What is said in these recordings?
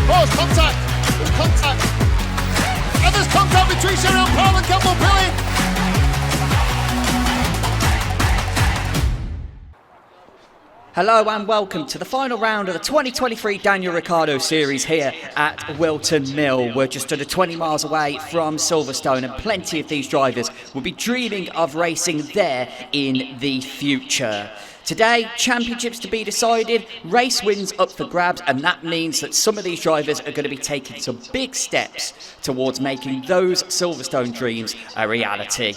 Oh, it's contact. There's contact. And there's contact between Cheryl Paul and Campbell Pilling. Hello and welcome to the final round of the 2023 Daniel Ricciardo Series here at Whilton Mill. We're just under 20 miles away from Silverstone, and plenty of these drivers will be dreaming of racing there in the future. Today, championships to be decided, race wins up for grabs, and that means that some of these drivers are going to be taking some big steps towards making those Silverstone dreams a reality.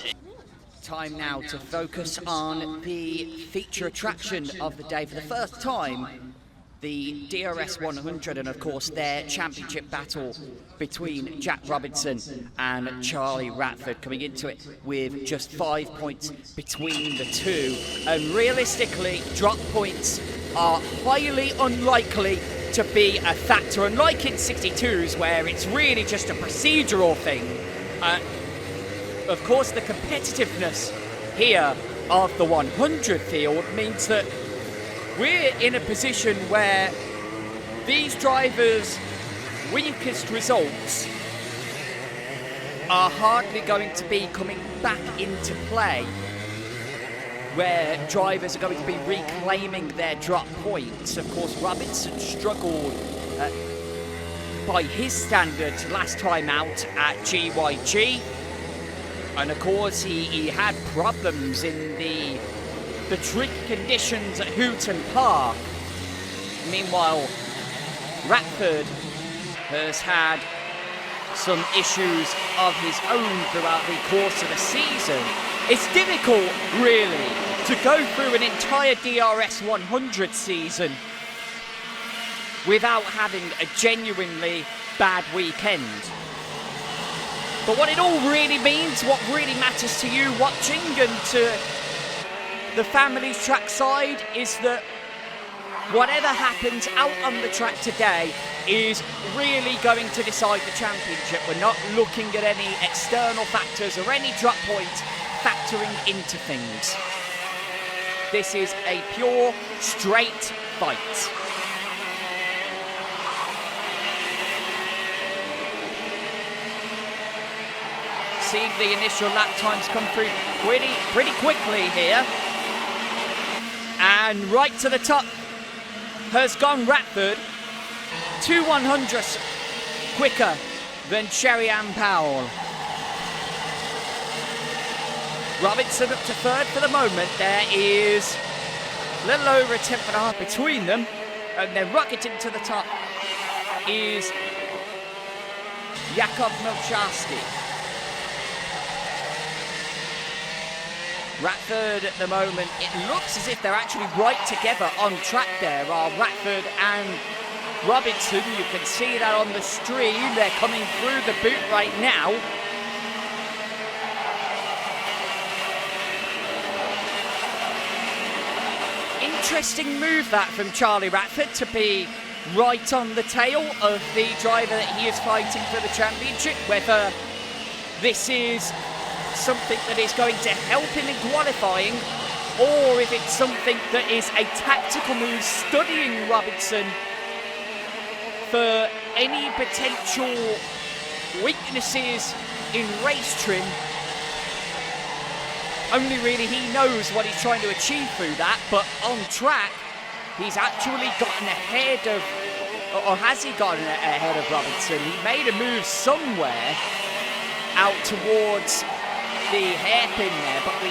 Time now to focus on the feature attraction of the day. For the first time, the DRS100, and of course their championship battle between Jack Robinson and Charlie Ratford, coming into it with just 5 points between the two. And realistically, drop points are highly unlikely to be a factor, unlike in 62s where it's really just a procedural thing. Of course, the competitiveness here of the 100 field means that we're in a position where these drivers' weakest results are hardly going to be coming back into play, where drivers are going to be reclaiming their drop points. Of course, Robinson struggled by his standards last time out at GYG. And of course, he had problems in the tricky conditions at Houghton Park. Meanwhile, Ratford has had some issues of his own throughout the course of the season. It's difficult, really, to go through an entire DRS100 season without having a genuinely bad weekend. But what it all really means, what really matters to you watching and to the family's trackside, is that whatever happens out on the track today is really going to decide the championship. We're not looking at any external factors or any drop points factoring into things. This is a pure, straight fight. Seeing the initial lap times come through pretty quickly here. And right to the top has gone Ratford, 2 100ths quicker than Sherry Ann Powell. Robinson up to third for the moment. There is a little over a tenth and a half between them. And then rocketing to the top is Jakub Milczarski. Ratford at the moment, it looks as if they're actually right together on track there, are Ratford and Robinson. You can see that on the stream. They're coming through the boot right now. Interesting move that from Charlie Ratford, to be right on the tail of the driver that he is fighting for the championship. Whether this is something that is going to help him in qualifying, or if it's something that is a tactical move, studying Robinson for any potential weaknesses in race trim. Only really he knows what he's trying to achieve through that, but on track he's actually gotten ahead of, or has he gotten ahead of Robinson? He made a move somewhere out towards the hairpin there, but we're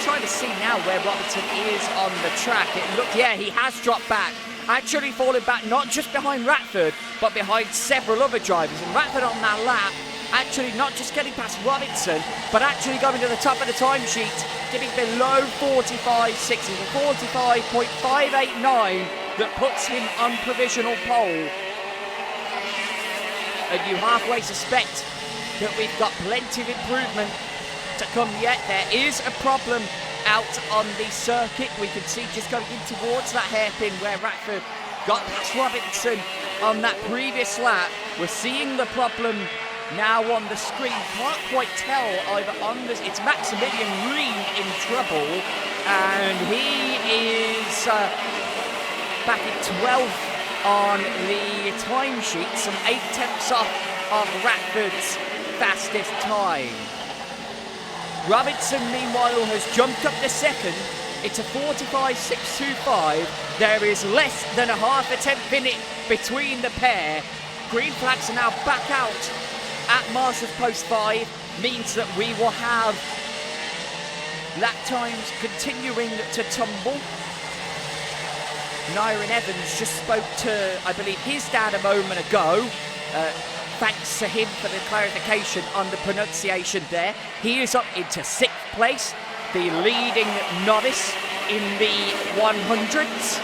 trying to see now where Robinson is on the track. Yeah, he has dropped back, actually falling back not just behind Ratford, but behind several other drivers. And Ratford on that lap, actually not just getting past Robinson, but actually going to the top of the timesheet, getting below 45.60, 45.589, that puts him on provisional pole. And you halfway suspect that we've got plenty of improvement to come yet. There is a problem out on the circuit. We can see just going in towards that hairpin where Ratford got past Robinson on that previous lap. We're seeing the problem now on the screen. Can't quite tell either on this. It's Maximilian Reed in trouble, and he is back in 12th on the timesheet, some 8/10 off of Ratford's fastest time. Robinson, meanwhile, has jumped up to second. It's a 45.625. There is less than a half a tenth in it between the pair. Green flags are now back out at Marshalls Post 5. Means that we will have lap times continuing to tumble. Nyron Evans just spoke to, I believe, his dad a moment ago. Thanks to him for the clarification on the pronunciation there. He is up into 6th place, the leading novice in the 100s.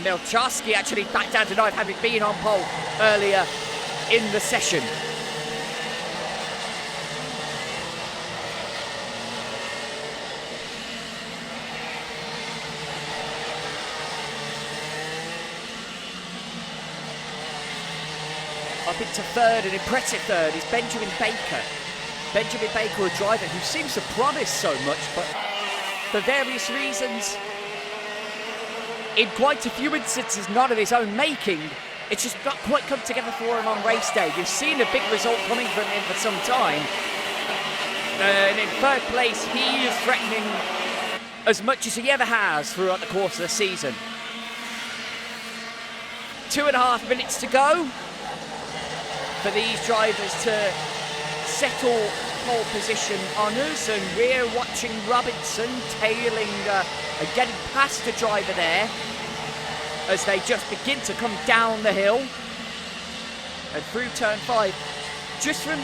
Milczarski actually backed down tonight, having been on pole earlier in the session. Up into third, an impressive third, is Benjamin Baker. Benjamin Baker, a driver who seems to promise so much, but for various reasons, in quite a few instances not of his own making, it's just not quite come together for him on race day. You've seen a big result coming from him for some time. And in third place, he is threatening as much as he ever has throughout the course of the season. 2.5 minutes to go for these drivers to settle pole position honours, and we're watching Robinson tailing and getting past the driver there as they just begin to come down the hill and through turn 5. Just from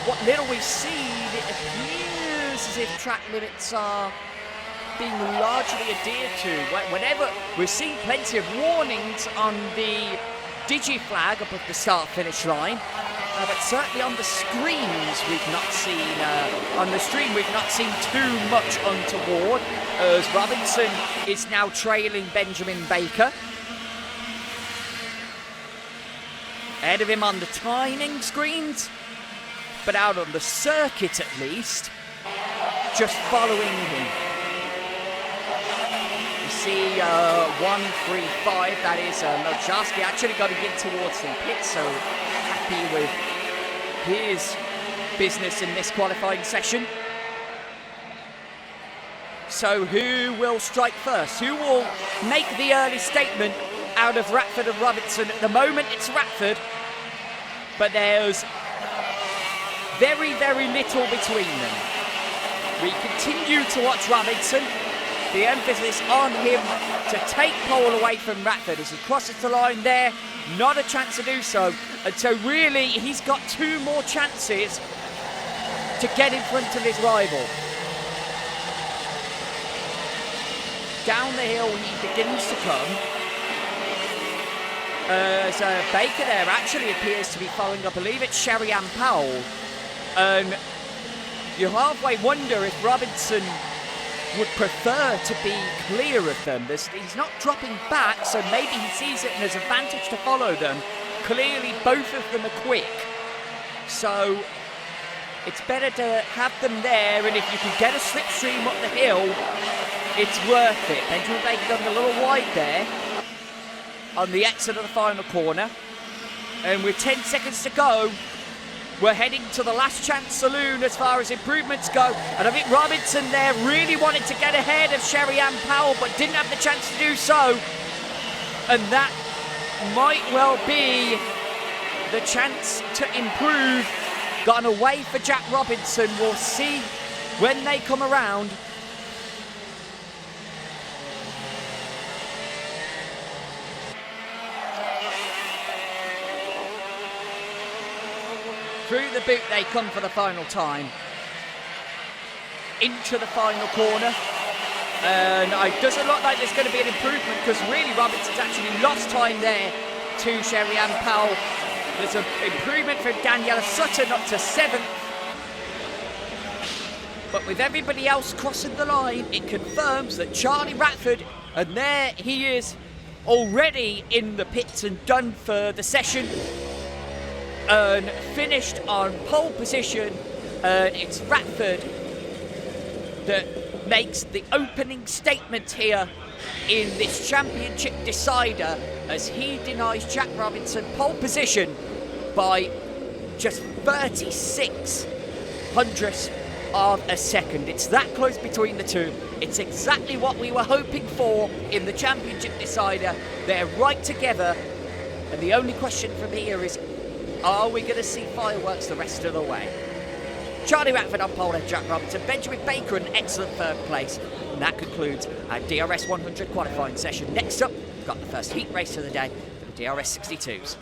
what little we've seen, it appears as if track limits are being largely adhered to. Whenever we've seen plenty of warnings on the digi flag above the start finish line, but certainly on the screens we've not seen on the stream we've not seen too much untoward, as Robinson is now trailing Benjamin Baker. Ahead of him on the timing screens, but out on the circuit at least, just following him. You see 135, that is Milczarski actually got to get towards the pit, so happy with his business in this qualifying session. So who will strike first? Who will make the early statement out of Ratford and Robinson? At the moment it's Ratford, but there's very, very little between them. We continue to watch Robinson. The emphasis on him to take pole away from Ratford as he crosses the line there. Not a chance to do so. And so really he's got 2 more chances to get in front of his rival. Down the hill he begins to come. As Baker there actually appears to be following, I believe it's Sherry-Ann Powell. And you halfway wonder if Robinson would prefer to be clear of them. He's not dropping back, so maybe he sees it as an advantage to follow them. Clearly both of them are quick, so it's better to have them there, and if you can get a slipstream up the hill, it's worth it. Benjamin Baker going a little wide there on the exit of the final corner, and with 10 seconds to go, we're heading to the last chance saloon as far as improvements go. And I think Robinson there really wanted to get ahead of Sherry-Ann Powell, but didn't have the chance to do so. And that might well be the chance to improve. Gotten away for Jack Robinson. We'll see when they come around. Through the boot they come for the final time. Into the final corner. And it doesn't look like there's going to be an improvement, because really Robinson's actually lost time there to Sherry-Ann Powell. There's an improvement for Daniela Sutton up to 7th. But with everybody else crossing the line, it confirms that Charlie Ratford, and there he is already in the pits and done for the session. And finished on pole position It's Ratford that makes the opening statement here in this championship decider as he denies Jack Robinson pole position by just 36 hundredths of a second. It's that close between the two. It's exactly what we were hoping for in the championship decider. They're right together, and the only question from here is, are we going to see fireworks the rest of the way? Charlie Ratford on pole, and Jack Robinson. Benjamin Baker in excellent third place. And that concludes our DRS100 qualifying session. Next up, we've got the first heat race of the day, the DRS62s.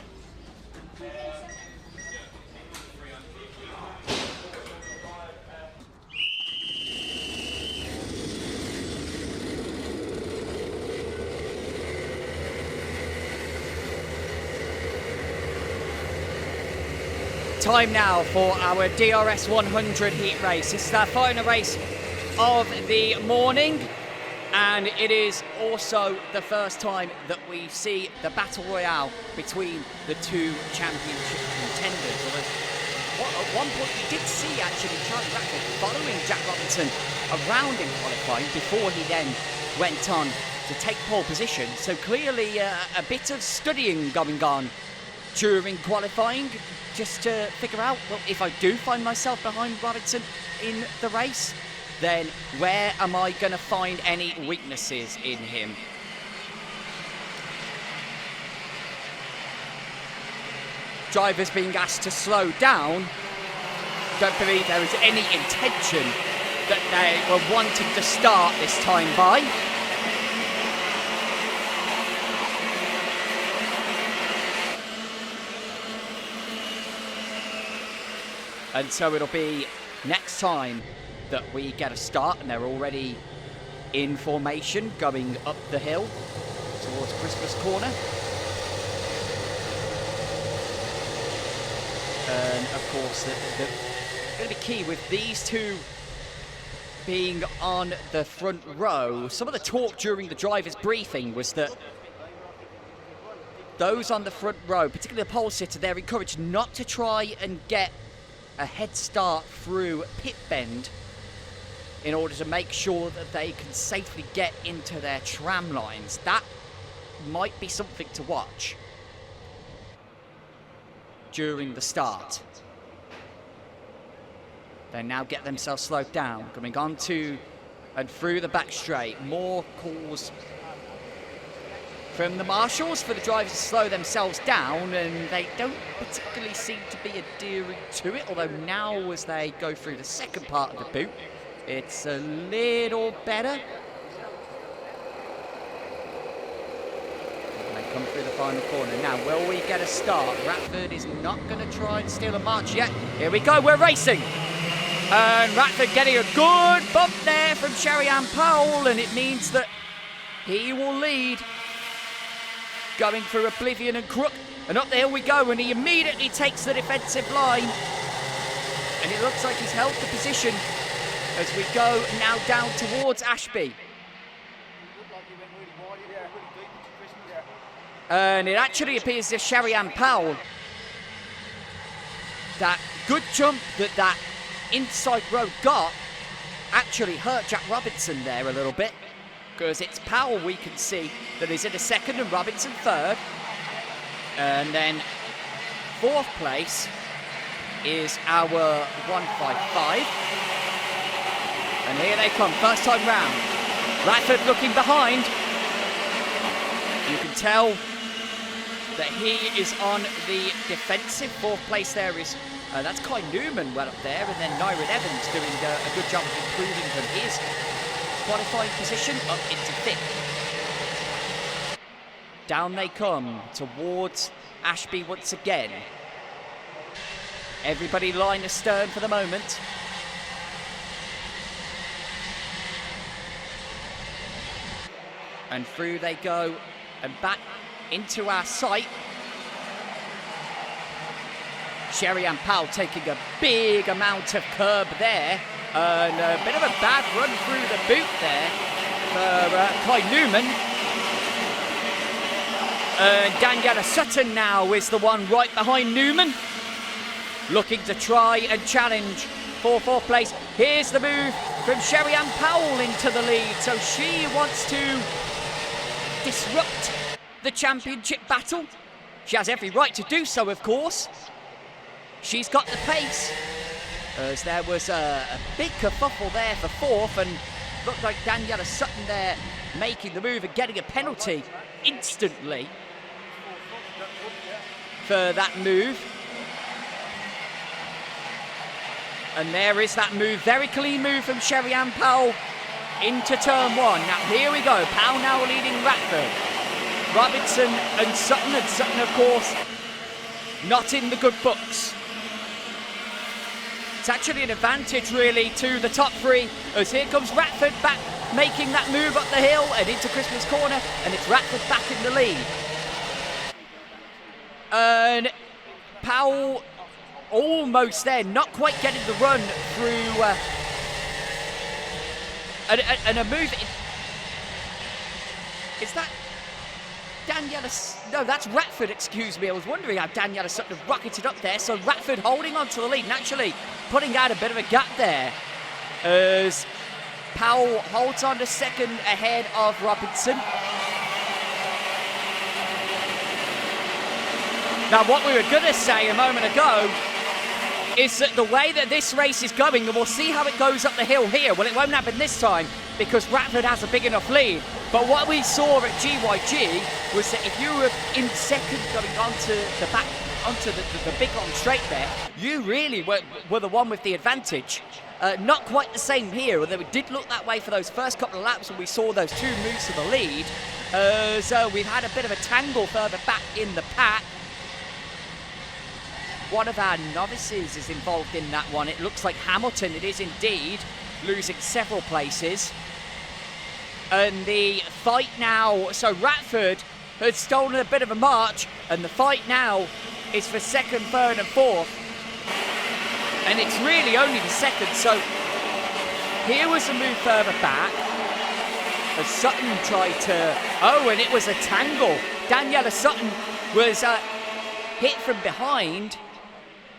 Time now for our DRS100 heat race. This is our final race of the morning, and it is also the first time that we see the battle royale between the two championship contenders. Although at one point we did see actually Charlie Ratford following Jack Robinson around in qualifying before he then went on to take pole position. So clearly a bit of studying going on during qualifying, just to figure out, well, if I do find myself behind Robinson in the race, then where am I going to find any weaknesses in him? Drivers being asked to slow down. Don't believe there is any intention that they were wanting to start this time by. And so it'll be next time that we get a start, and they're already in formation going up the hill towards Christmas Corner. And of course, the going to be key with these two being on the front row. Some of the talk during the driver's briefing was that those on the front row, particularly the pole sitter, they're encouraged not to try and get a head start through pit bend in order to make sure that they can safely get into their tram lines. That might be something to watch during the start. They now get themselves slowed down, coming on to and through the back straight. More calls from the marshals for the drivers to slow themselves down, and they don't particularly seem to be adhering to it, although now as they go through the second part of the boot, it's a little better. And they come through the final corner. Now, will we get a start? Ratford is not going to try and steal a march yet. Here we go, we're racing. And Ratford getting a good bump there from Sherry-Ann Powell, and it means that he will lead. Going through Oblivion and Crook, and up the hill we go, and he immediately takes the defensive line, and it looks like he's held the position as we go now down towards Ashby. And it actually appears as if Sherry-Ann Powell, that good jump that inside row got, actually hurt Jack Robinson there a little bit, because it's Powell we can see that is in a second and Robinson third. And then fourth place is our 155. And here they come, first time round. Ratford looking behind. You can tell that he is on the defensive. Fourth place there is, that's Kai Newman well up there, and then Nyron Evans doing a good job of improving from his qualifying position up into fifth. Down they come towards Ashby once again. Everybody line astern for the moment. And through they go and back into our sight. Sherry-Ann Powell taking a big amount of curb there. And a bit of a bad run through the boot there for Kai Newman. Daniela Sutton now is the one right behind Newman, looking to try and challenge for fourth place. Here's the move from Sherry-Ann Powell into the lead. So she wants to disrupt the championship battle. She has every right to do so, of course. She's got the pace. As there was a big kerfuffle there for fourth, and looked like Daniela Sutton there making the move and getting a penalty instantly for that move. And there is that move, very clean move from Sherry-Ann Powell into turn one. Now here we go, Powell now leading Ratford. Robinson and Sutton of course not in the good books. It's actually an advantage really to the top three, as here comes Ratford back making that move up the hill and into Christmas Corner, and it's Ratford back in the lead. And Powell almost there, not quite getting the run through and a move. Is that Daniela? No, that's Ratford, excuse me. I was wondering how Daniela Sutton rocketed up there. So Ratford holding on to the lead and actually putting out a bit of a gap there as Powell holds on to second ahead of Robinson. Now what we were going to say a moment ago is that the way that this race is going, and we'll see how it goes up the hill here. Well, it won't happen this time because Ratford has a big enough lead. But what we saw at GYG was that if you were in second going onto the back, onto the big long straight there, you really were the one with the advantage. Not quite the same here, although it did look that way for those first couple of laps when we saw those two moves to the lead. So we've had a bit of a tangle further back in the pack. One of our novices is involved in that one. It looks like Hamilton, it is indeed, losing several places. And the fight now, so Ratford had stolen a bit of a march, and the fight now is for second, third and fourth. And it's really only the second, so here was a move further back as Sutton tried to, oh, and it was a tangle. Daniela Sutton was hit from behind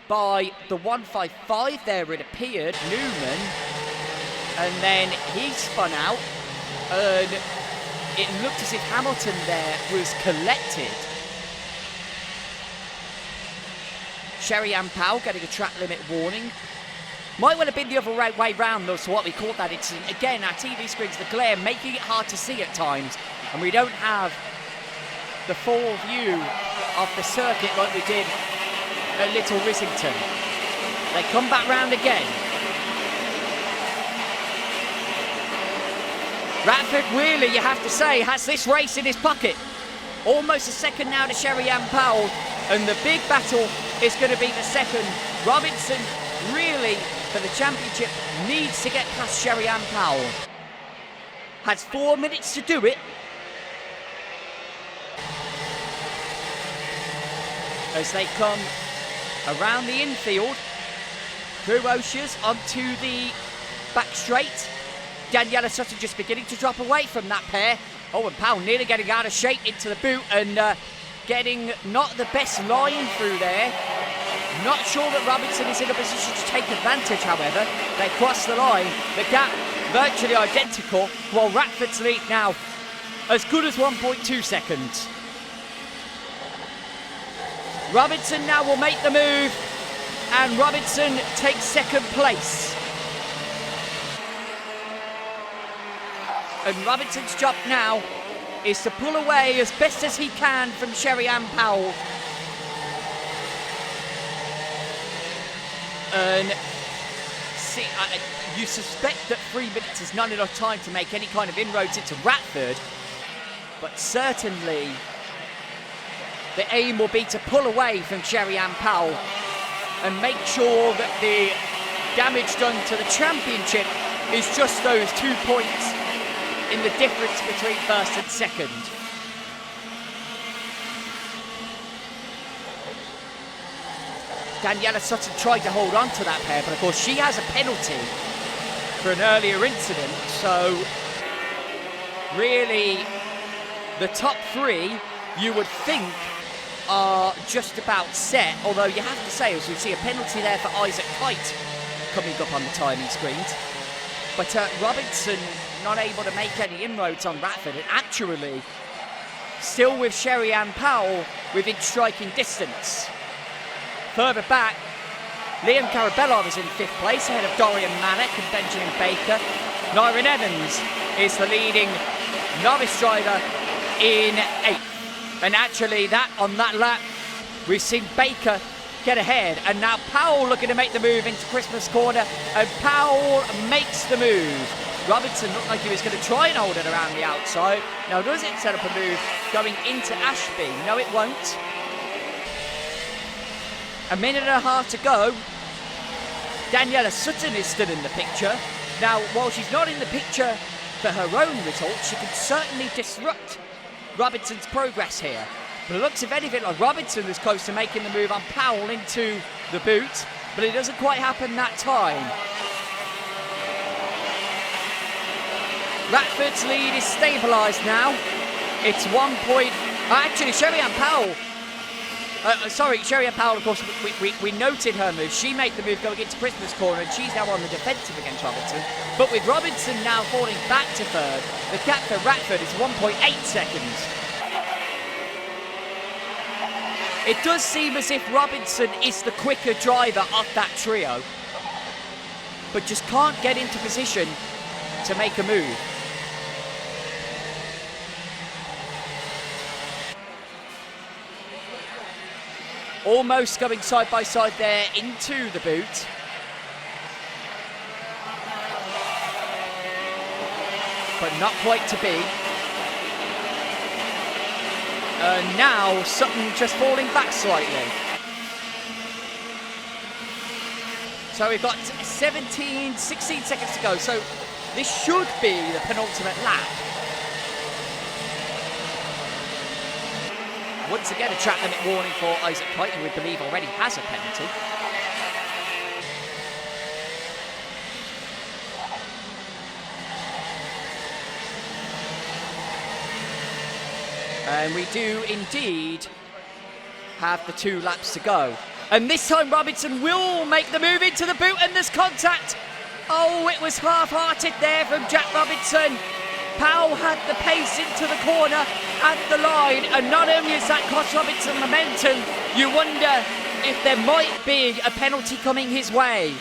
by the 155 there, it appeared, Newman, and then he spun out, and it looked as if Hamilton there was collected. Sherry-Ann Powell getting a track limit warning. Might well have been the other way round though, so what we called that incident. Again, our TV screens, the glare, making it hard to see at times, and we don't have the full view of the circuit like we did at Little Rissington. They come back round again. Ratford really, you have to say, has this race in his pocket. Almost a second now to Sherry-Ann Powell, and the big battle is going to be the second. Robinson really, for the championship, needs to get past Sherry-Ann Powell. Has 4 minutes to do it. As they come around the infield, through Oshers onto the back straight. Daniela Sutton just beginning to drop away from that pair. Oh, and Powell nearly getting out of shape into the boot and getting not the best line through there. Not sure that Robinson is in a position to take advantage, however. They cross the line. The gap virtually identical, while Ratford's lead now as good as 1.2 seconds. Robinson now will make the move, and Robinson takes second place. And Robinson's job now is to pull away as best as he can from Sherry-Ann Powell. And see, you suspect that 3 minutes is not enough time to make any kind of inroads into Ratford, but certainly the aim will be to pull away from Sherry-Ann Powell and make sure that the damage done to the championship is just those 2 points in the difference between first and second. Daniela Sutton tried to hold on to that pair, but of course she has a penalty for an earlier incident, so really the top three you would think are just about set, although you have to say, as we see a penalty there for Isaac Kite coming up on the timing screens. But Robinson not able to make any inroads on Ratford, and actually still with Sherry-Ann Powell within striking distance. Further back, Liam Karabelov is in 5th place ahead of Dorian Malik and Benjamin Baker. Nyron Evans is the leading novice driver in 8th. And actually on that lap, we've seen Baker get ahead, and now Powell looking to make the move into Christmas Corner, and Powell makes the move. Robinson looked like he was going to try and hold it around the outside. Now does it set up a move going into Ashby? No, it won't. A minute and a half to go. Daniela Sutton is still in the picture. Now, while she's not in the picture for her own results, she can certainly disrupt Robinson's progress here. But it looks, if anything, like Robinson was close to making the move on Powell into the boot, but it doesn't quite happen that time. Ratford's lead is stabilised now. It's 1 point. Actually, Sherry-Ann Powell. Sherry-Ann Powell, of course, we noted her move. She made the move going into Christmas Corner, and she's now on the defensive against Robinson. But with Robinson now falling back to 3rd, the gap for Ratford is 1.8 seconds. It does seem as if Robinson is the quicker driver of that trio, but just can't get into position to make a move. Almost going side by side there into the boot. But not quite to be. Now Sutton just falling back slightly. So we've got 16 seconds to go. So this should be the penultimate lap. Once again, a track limit warning for Isaac Crichton, we believe already has a penalty. And we do indeed have the 2 laps to go. And this time Robinson will make the move into the boot, and there's contact. Oh, it was half-hearted there from Jack Robinson. Powell had the pace into the corner at the line, and not only is that cost Robinson momentum, you wonder if there might be a penalty coming his way.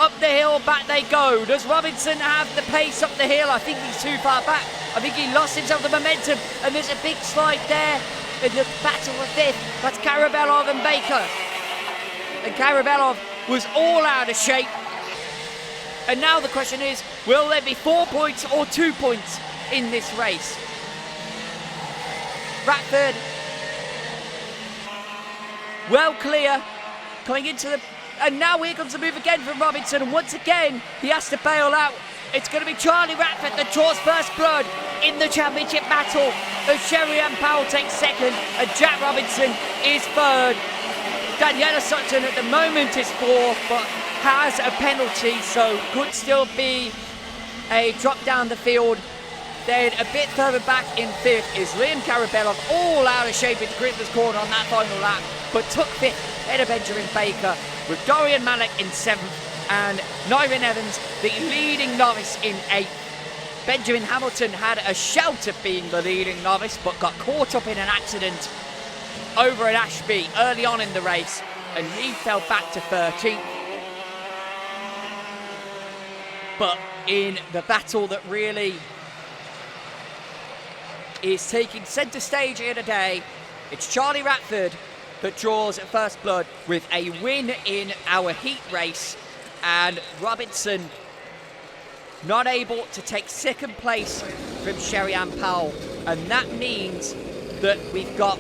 Up the hill, back they go. Does Robinson have the pace up the hill? I think he's too far back. I think he lost himself the momentum, and there's a big slide there in the battle of 5th. That's Karabelov and Baker. And Karabelov was all out of shape. And now the question is, will there be 4 points or 2 points in this race? Ratford, well clear, coming into the... And now here comes the move again from Robinson, and once again, he has to bail out. It's going to be Charlie Ratford that draws first blood in the championship battle, as Sherry-Ann Powell takes 2nd, and Jack Robinson is 3rd. Daniela Sutton at the moment is 4th, but has a penalty, so could still be a drop down the field. Then a bit further back in 5th is Liam Karabelov, all out of shape into Christmas Corner on that final lap, but took 5th ahead of Benjamin Baker, with Dorian Malik in 7th and Nyron Evans, the leading novice, in 8th. Benjamin Hamilton had a shout of being the leading novice, but got caught up in an accident over at Ashby early on in the race, and he fell back to 13th. But in the battle that really is taking centre stage here today, it's Charlie Ratford that draws first blood with a win in our heat race, and Robinson not able to take 2nd place from Sherry-Ann Powell, and that means that we've got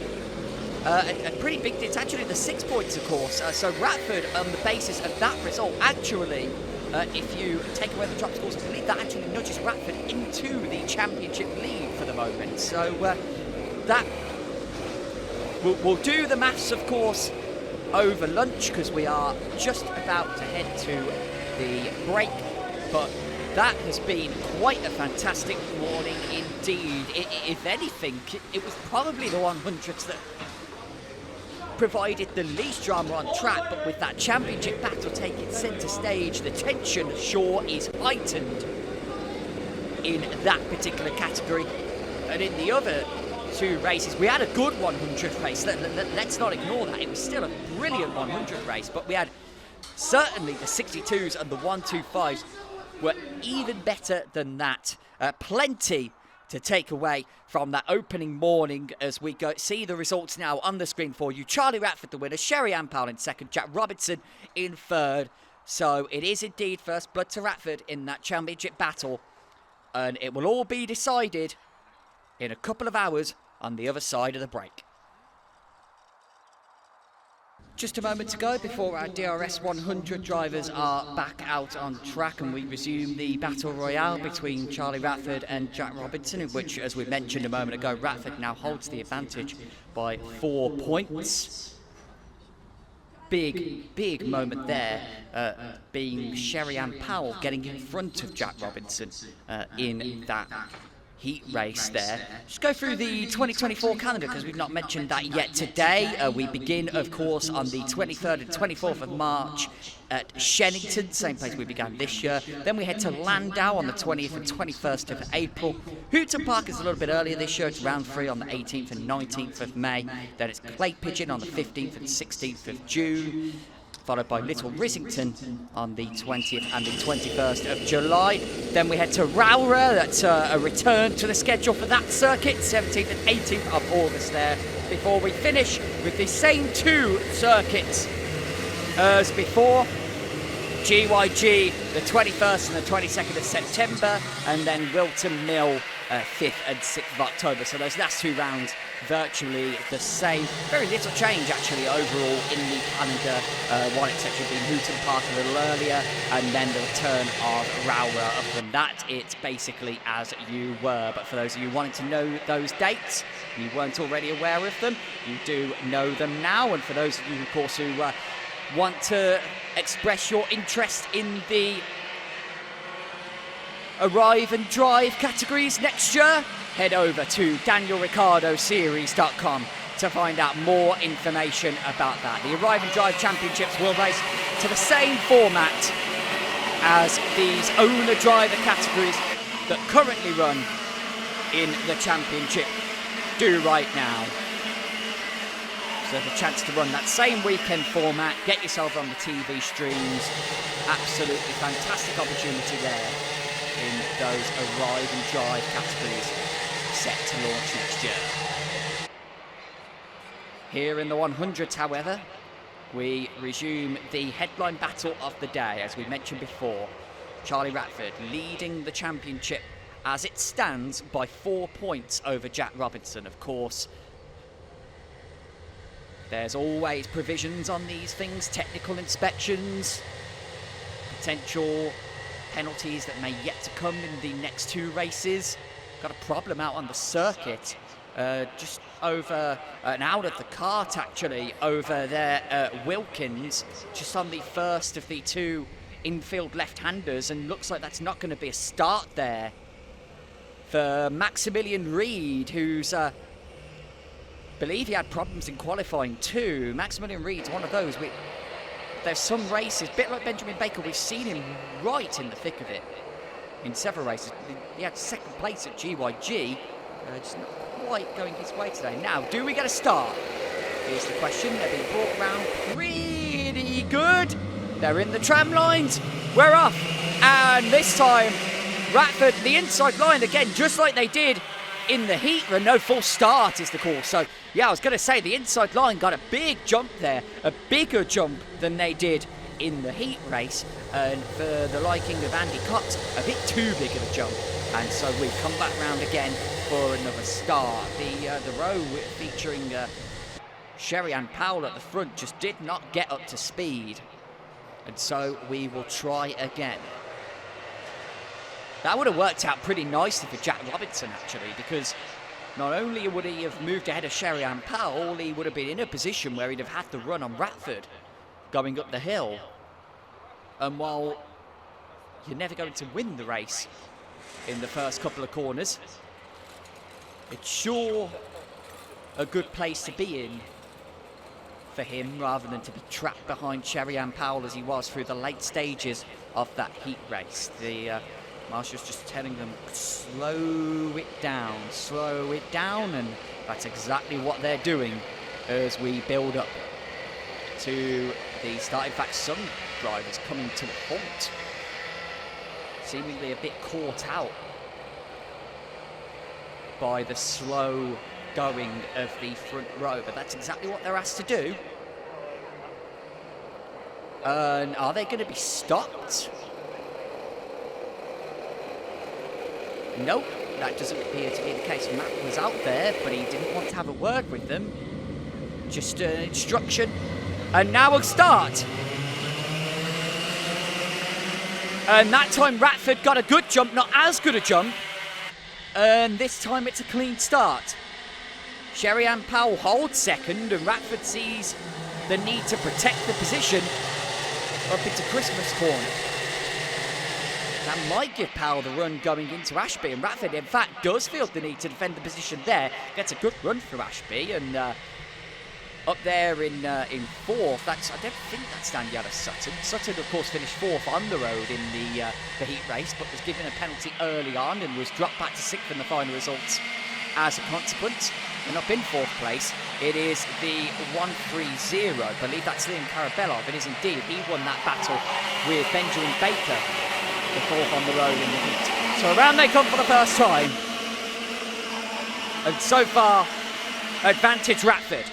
a pretty big, it's actually the 6 points, of course. So Ratford, on the basis of that result, actually, if you take away the drop scores, I believe that actually nudges Ratford into the championship lead for the moment. So that we'll do the maths, of course, over lunch, because we are just about to head to the break. But that has been quite a fantastic morning indeed. If anything, it was probably the 100s that provided the least drama on track, but with that championship battle taking centre stage, the tension sure is heightened in that particular category. And in the other two races, we had a good 100 race. Let's not ignore that. It was still a brilliant 100 race, but we had certainly the 62s and the 125s were even better than that. Plenty to take away from that opening morning as we go see the results now on the screen for you. Charlie Ratford the winner, Sherry-Ann Powell in second, Jack Robinson in third. So it is indeed first blood to Ratford in that championship battle, and it will all be decided in a couple of hours on the other side of the break. Just a moment to go before our DRS100 drivers are back out on track and we resume the battle royale between Charlie Ratford and Jack Robinson, in which, as we mentioned a moment ago, Ratford now holds the advantage by 4 points. Big moment there, being Sherry-Ann Powell getting in front of Jack Robinson in that heat race there. Just go through the 2024 calendar because we've not mentioned that yet today. We begin, of course, on the 23rd and 24th of March at Shenington, same place we began this year. Then we head to Landau on the 20th and 21st of April. Hooton Park is a little bit earlier this year. It's round 3 on the 18th and 19th of May. Then it's Clay Pigeon on the 15th and 16th of June, followed by Little Rissington on the 20th and the 21st of July. Then we head to Rowra. That's a return to the schedule for that circuit, 17th and 18th of August there, before we finish with the same two circuits as before. GYG, the 21st and the 22nd of September, and then Whilton Mill, 5th and 6th of October. So those last two rounds virtually the same. Very little change actually overall in the calendar. One exception being Hooton Park a little earlier, and then the return of Rowra. Other than that, it's basically as you were. But for those of you wanting to know those dates, you weren't already aware of them, you do know them now. And for those of you, of course, who want to express your interest in the arrive and drive categories next year, head over to DanielRicciardoSeries.com to find out more information about that. The Arrive and Drive Championships will race to the same format as these owner-driver categories that currently run in the championship do right now. So the chance to run that same weekend format, get yourself on the TV streams. Absolutely fantastic opportunity there in those Arrive and Drive categories set to launch next year. Here in the 100s, however, we resume the headline battle of the day. As we mentioned before, Charlie Ratford leading the championship as it stands by 4 points over Jack Robinson. Of course, there's always provisions on these things, technical inspections, potential penalties that may yet to come in the next two races. Got a problem out on the circuit, just over and out of the cart actually, over there at Wilkins, just on the first of the two infield left-handers, and looks like that's not going to be a start there for Maximilian Reed, who's believe he had problems in qualifying too. Maximilian Reed's one of those. There's some races, a bit like Benjamin Baker, we've seen him right in the thick of it in several races. He had second place at GYG, just not quite going his way today. Now, do we get a start? Here's the question. They're being brought around pretty good. They're in the tram lines. We're off. And this time, Ratford, the inside line again, just like they did in the heat run. No, full start is the call. So, yeah, I was going to say the inside line got a big jump there, a bigger jump than they did in the heat race. And for the liking of Andy Cott, a bit too big of a jump. And so we come back round again for another start. The row featuring Sherry-Ann Powell at the front just did not get up to speed. And so we will try again. That would have worked out pretty nicely for Jack Robinson, actually, because not only would he have moved ahead of Sherry-Ann Powell, he would have been in a position where he'd have had to run on Ratford going up the hill. And while you're never going to win the race in the first couple of corners, it's sure a good place to be in for him rather than to be trapped behind Cherry-Ann Powell as he was through the late stages of that heat race. The marshal's just telling them, slow it down, and that's exactly what they're doing as we build up to the start. In fact, some drivers coming to a halt, seemingly a bit caught out by the slow going of the front row, but that's exactly what they're asked to do. And are they going to be stopped? Nope, that doesn't appear to be the case. Matt was out there, but he didn't want to have a word with them. Just an instruction. And now we'll start. And that time Ratford got a good jump, not as good a jump. And this time it's a clean start. Cherry-Ann Powell holds second, and Ratford sees the need to protect the position up into Christmas corner. That might give Powell the run going into Ashby, and Ratford in fact does feel the need to defend the position there. Gets a good run through Ashby, and up there in fourth, I don't think that's Daniel Sutton. Sutton of course finished fourth on the road in the heat race, but was given a penalty early on and was dropped back to sixth in the final results as a consequence. And up in fourth place, it is the 130. I believe that's Liam Karabelov. It is indeed. He won that battle with Benjamin Baker, the fourth on the road in the heat. So around they come for the first time. And so far, advantage Ratford.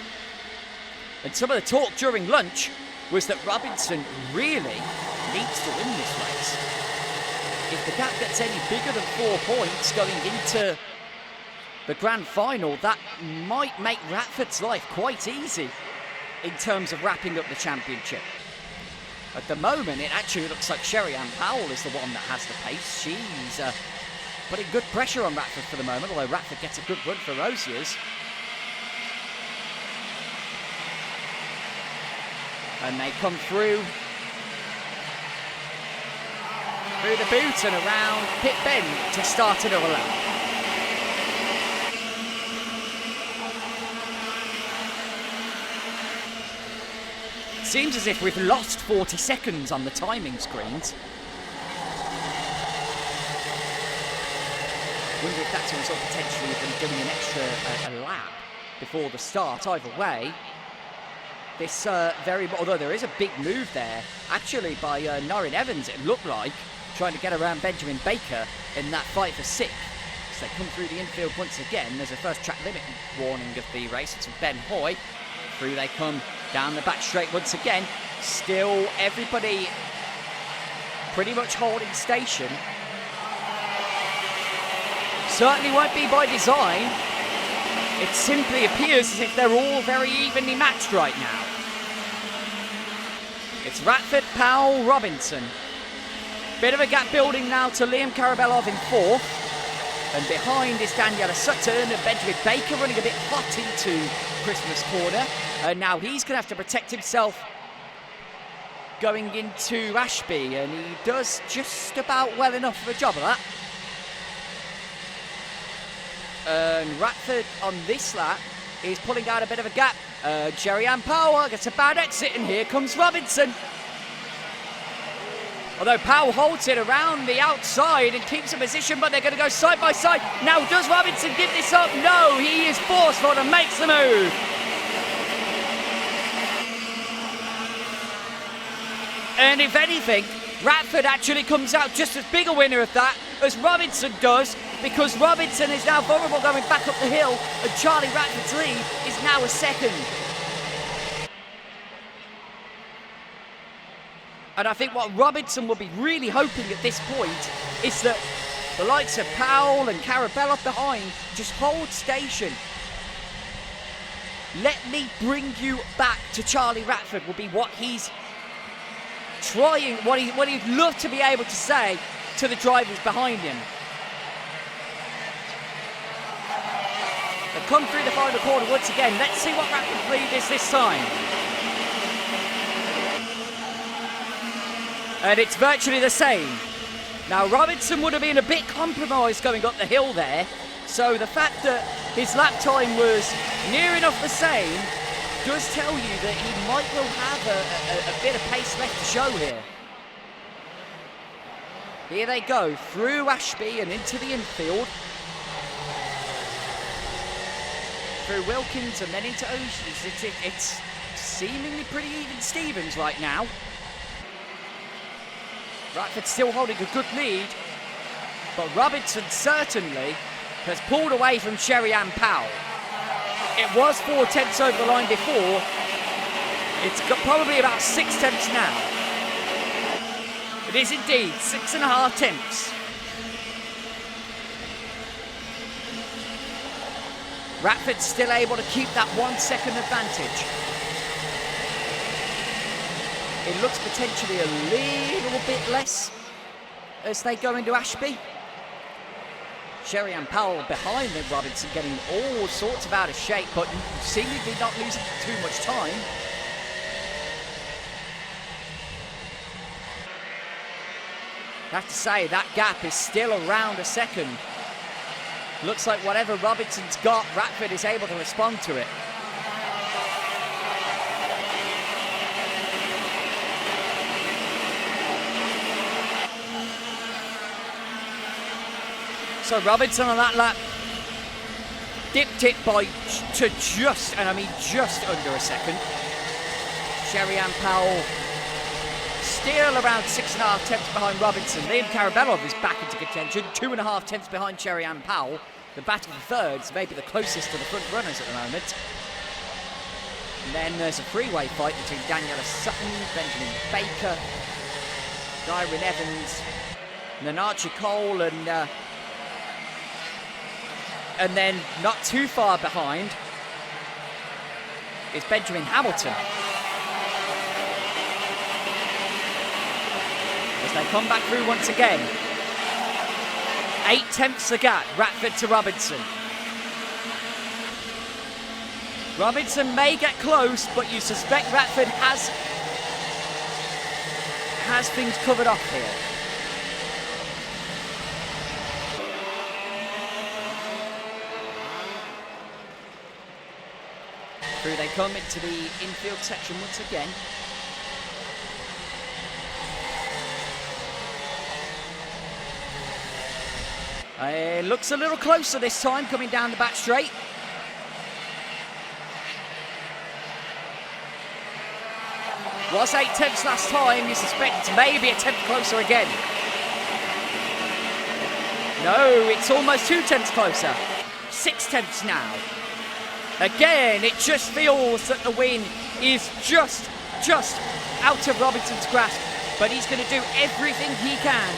And some of the talk during lunch was that Robinson really needs to win this race. If the gap gets any bigger than 4 points going into the grand final, that might make Ratford's life quite easy in terms of wrapping up the championship. At the moment, it actually looks like Cherry-Ann Powell is the one that has the pace. She's putting good pressure on Ratford for the moment, although Ratford gets a good run for Rosiers. And they come through the boot and around pit bend to start another lap. Seems as if we've lost 40 seconds on the timing screens. Wonder if that's a result potentially of them doing an extra a lap before the start. Either way, this although there is a big move there, actually by Norrin Evans, it looked like, trying to get around Benjamin Baker in that fight for sixth. So they come through the infield once again. There's a first track limit warning of the race. It's Ben Hoy. Through they come down the back straight once again. Still everybody pretty much holding station. Certainly won't be by design. It simply appears as if they're all very evenly matched right now. It's Ratford, Powell, Robinson. Bit of a gap building now to Liam Karabelov in fourth. And behind is Daniel Sutton and Benjamin Baker running a bit hot into Christmas corner. And now he's going to have to protect himself going into Ashby. And he does just about well enough of a job of that. And Ratford on this lap is pulling out a bit of a gap. Cherry-Ann Powell gets a bad exit, and here comes Robinson. Although Powell holds it around the outside and keeps a position, but they're going to go side by side. Now, does Robinson give this up? No, he is forceful and makes the move. And if anything, Ratford actually comes out just as big a winner of that as Robinson does, because Robinson is now vulnerable going back up the hill, and Charlie Ratford's lead is now a second. And I think what Robinson will be really hoping at this point is that the likes of Powell and Karabelov behind just hold station. Let me bring you back to Charlie Ratford will be what he's trying, what he'd love to be able to say to the drivers behind him. They come through the final corner once again. Let's see what Ratford's lead is this time. And it's virtually the same. Now, Robinson would have been a bit compromised going up the hill there. So the fact that his lap time was near enough the same does tell you that he might well have a bit of pace left to show here. Here they go, through Ashby and into the infield. Through Wilkins and then into Oceans. It's seemingly pretty even Stevens right now. Ratford still holding a good lead, but Robinson certainly has pulled away from Sherry-Ann Powell. It was 4 tenths over the line before. It's got probably about 6 tenths now. It is indeed 6.5 tenths. Ratford still able to keep that 1 second advantage. It looks potentially a little bit less as they go into Ashby. Sherry-Ann Powell behind them, Robinson getting all sorts of out of shape, but seemingly not losing too much time. I have to say, that gap is still around a second. Looks like whatever Robinson's got, Ratford is able to respond to it. So Robinson on that lap dipped it by to just, and I mean just under a second. Sherry-Ann Powell still around 6.5 tenths behind Robinson. Liam Karabelov is back into contention, 2.5 tenths behind Sherry-Ann Powell. The battle for thirds, maybe the closest to the front runners at the moment. And then there's a freeway fight between Daniel Sutton, Benjamin Baker, Dyron Evans, and then Archie Cole, and then not too far behind is Benjamin Hamilton. As they come back through once again. 8 tenths a gap, Ratford to Robinson. Robinson may get close, but you suspect Ratford has things covered off here. Through they come into the infield section once again. It looks a little closer this time, coming down the back straight. Was 8 tenths last time, you suspect it's maybe a tenth closer again. No, it's almost 2 tenths closer. 6 tenths now. Again, it just feels that the win is just out of Robinson's grasp, but he's going to do everything he can.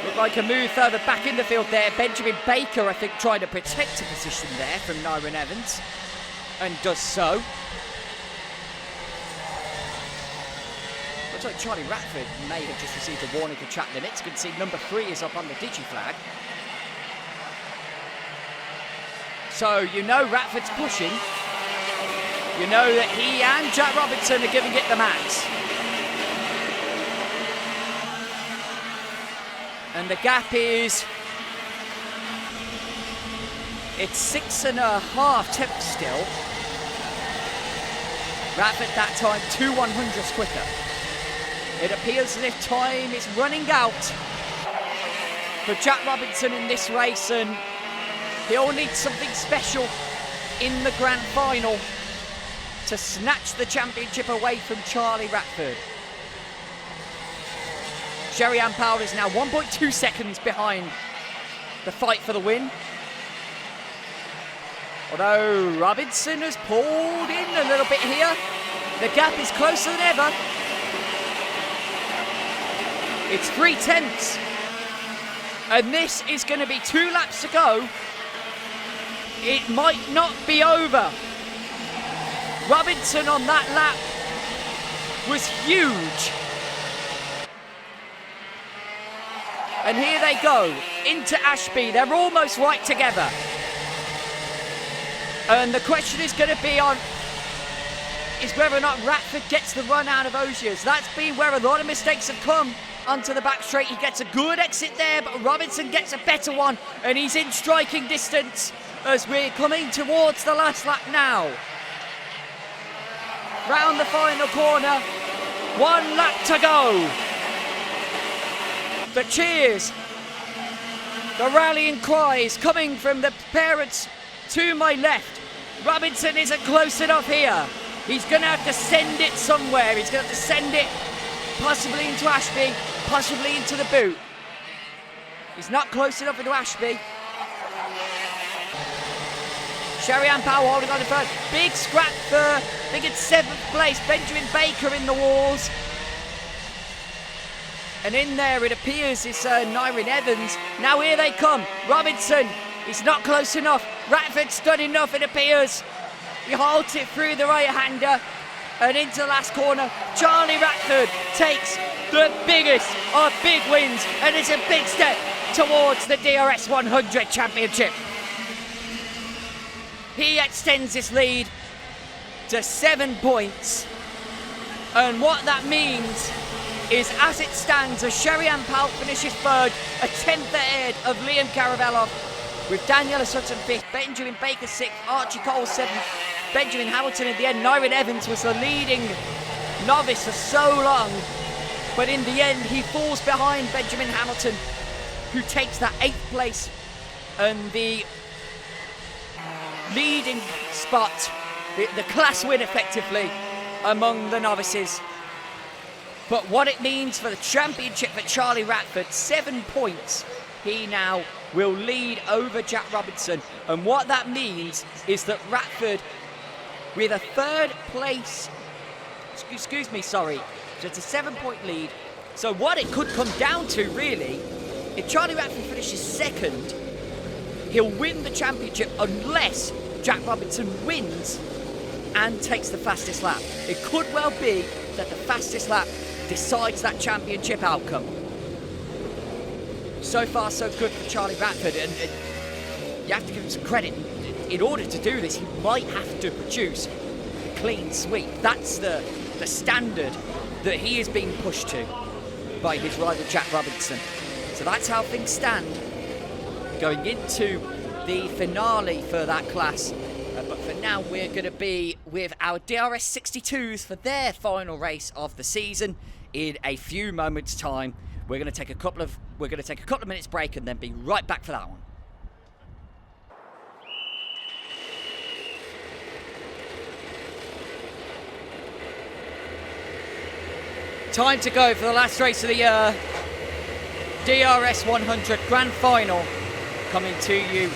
Looked like a move further back in the field there. Benjamin Baker, I think, trying to protect a position there from Nyron Evans, and does so. Looks like Charlie Ratford may have just received a warning for track limits. You can see number 3 is up on the digi-flag. So you know Ratford's pushing. You know that he and Jack Robinson are giving it the max. And the gap is... it's 6.5 tenths still. Ratford that time 2 100ths quicker. It appears as if time is running out for Jack Robinson in this race, and he'll need something special in the grand final to snatch the championship away from Charlie Ratford. Sherry-Ann Powell is now 1.2 seconds behind the fight for the win. Although Robinson has pulled in a little bit here, the gap is closer than ever. It's 3 tenths. And this is going to be 2 laps to go. It might not be over. Robinson on that lap was huge. And here they go, into Ashby. They're almost right together. And the question is going to be on is whether or not Ratford gets the run out of Ogiers. That's been where a lot of mistakes have come onto the back straight. He gets a good exit there, but Robinson gets a better one, and he's in striking distance as we're coming towards the last lap now. Round the final corner, 1 lap to go. The cheers, the rallying cries coming from the parents to my left. Robinson isn't close enough here. He's going to have to send it somewhere. He's going to have to send it possibly into Ashby, possibly into the boot. He's not close enough into Ashby. Sherry-Ann Powell holding on to third. Big scrap for, I think it's 7th place, Benjamin Baker in the walls. And in there it appears it's Nyrin Evans. Now here they come. Robinson, he's not close enough. Ratford's done enough, it appears. He holds it through the right-hander and into the last corner. Charlie Ratford takes the biggest of big wins, and it's a big step towards the DRS100 championship. He extends this lead to 7 points, and what that means is, as it stands, as Sherry-Ann Powell finishes third, a 10th ahead of Liam Caravello, with Daniel Sutton 5th, Benjamin Baker 6th, Archie Cole 7th, Benjamin Hamilton at the end. Nyrin Evans was the leading novice for so long, but in the end he falls behind Benjamin Hamilton, who takes that 8th place and the leading spot, the class win effectively among the novices. But what it means for the championship for Charlie Ratford, 7 points. He now will lead over Jack Robinson. And what that means is that Ratford, with a 3rd place, so it's a 7-point lead. So what it could come down to, really, if Charlie Ratford finishes 2nd, he'll win the championship unless Jack Robinson wins and takes the fastest lap. It could well be that the fastest lap decides that championship outcome. So far, so good for Charlie Ratford, and you have to give him some credit. In order to do this, he might have to produce a clean sweep. That's the standard that he is being pushed to by his rival Jack Robinson. So that's how things stand going into the finale for that class. But for now, we're going to be with our DRS62s for their final race of the season in a few moments' time. We're going to take a couple of minutes break and then be right back for that one. Time to go for the last race of the year. DRS100 Grand Final coming to you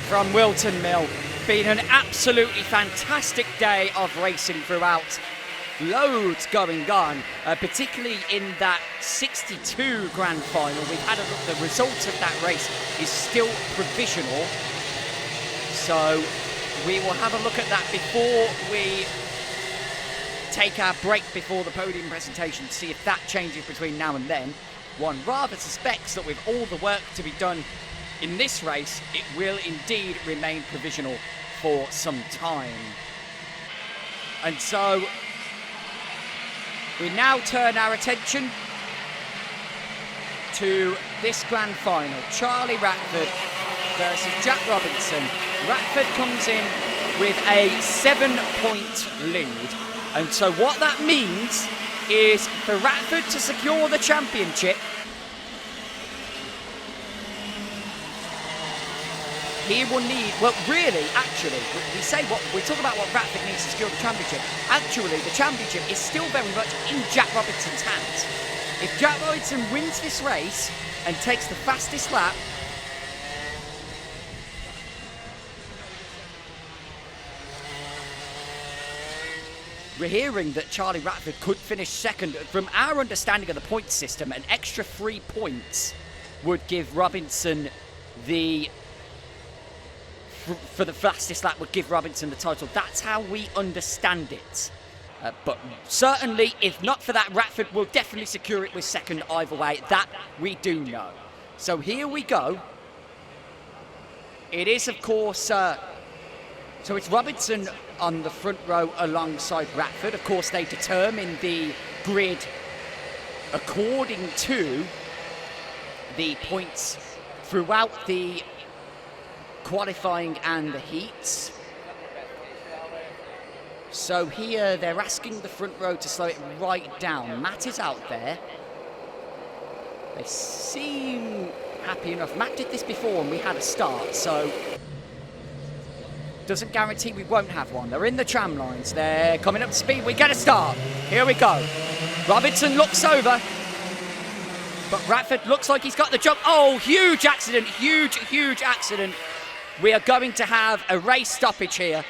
from Whilton Mill. Been an absolutely fantastic day of racing throughout. Loads going on, particularly in that 62 Grand Final. We've had a look, the result of that race is still provisional. So we will have a look at that before we take our break before the podium presentation, to see if that changes between now and then. One rather suspects that with all the work to be done in this race, it will indeed remain provisional for some time. And so we now turn our attention to this grand final. Charlie Ratford versus Jack Robinson. Ratford comes in with a 7-point lead. And so what that means is for Ratford to secure the championship, he will need, well, really, actually, we talk about what Ratford needs to secure the championship. Actually, the championship is still very much in Jack Robinson's hands. If Jack Robinson wins this race and takes the fastest lap, we're hearing that Charlie Ratford could finish second. From our understanding of the point system, an extra 3 points would give Robinson for the fastest lap would give Robinson the title. That's how we understand it. But certainly, if not for that, Ratford will definitely secure it with second either way. That we do know. So here we go. It is, of course, so it's Robinson on the front row alongside Ratford. Of course, they determine the grid according to the points throughout the qualifying and the heats. So here they're asking the front row to slow it right down. Matt is out there. They seem happy enough. Matt did this before and we had a start, so doesn't guarantee we won't have one. They're in the tram lines. They're coming up to speed. We get a start. Here we go. Robinson looks over, but Ratford looks like he's got the jump. Oh, huge accident. Huge accident. We are going to have a race stoppage here.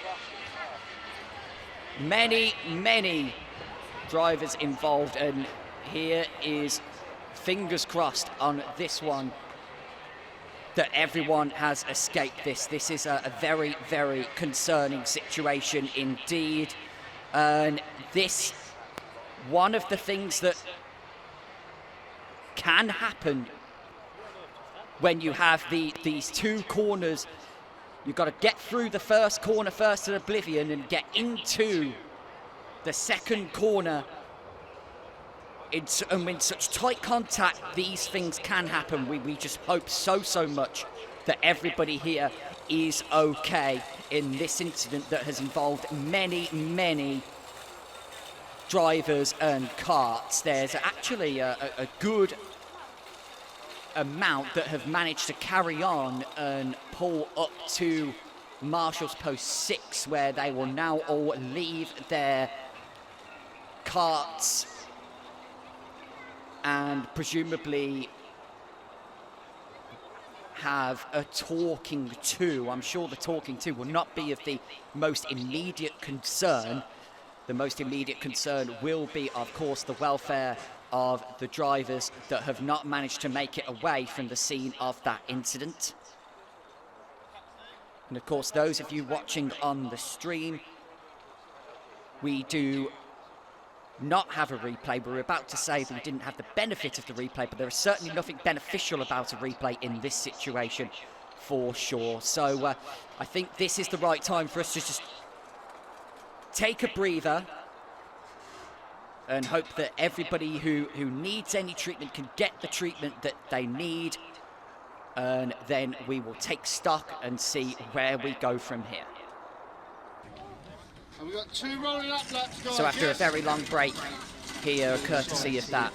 Many drivers involved, and here is fingers crossed on this one that everyone has escaped this. This is a very concerning situation indeed, and this one of the things that can happen when you have these two corners. You've got to get through the first corner first at Oblivion and get into the second corner. And in such tight contact, these things can happen. We just hope so much that everybody here is okay in this incident that has involved many drivers and karts. There's actually a good amount that have managed to carry on and pull up to Marshall's Post 6, where they will now all leave their karts and presumably have a talking to. I'm sure the talking to will not be of the most immediate concern. The most immediate concern will be, of course, the welfare of the drivers that have not managed to make it away from the scene of that incident. And of course, those of you watching on the stream, we do not have a replay. We were about to say that we didn't have the benefit of the replay, but there is certainly nothing beneficial about a replay in this situation for sure. So I think this is the right time for us to just take a breather and hope that everybody who needs any treatment can get the treatment that they need, and then we will take stock and see where we go from here. And we've got 2 rolling up laps, guys. So after a very long break here, courtesy of that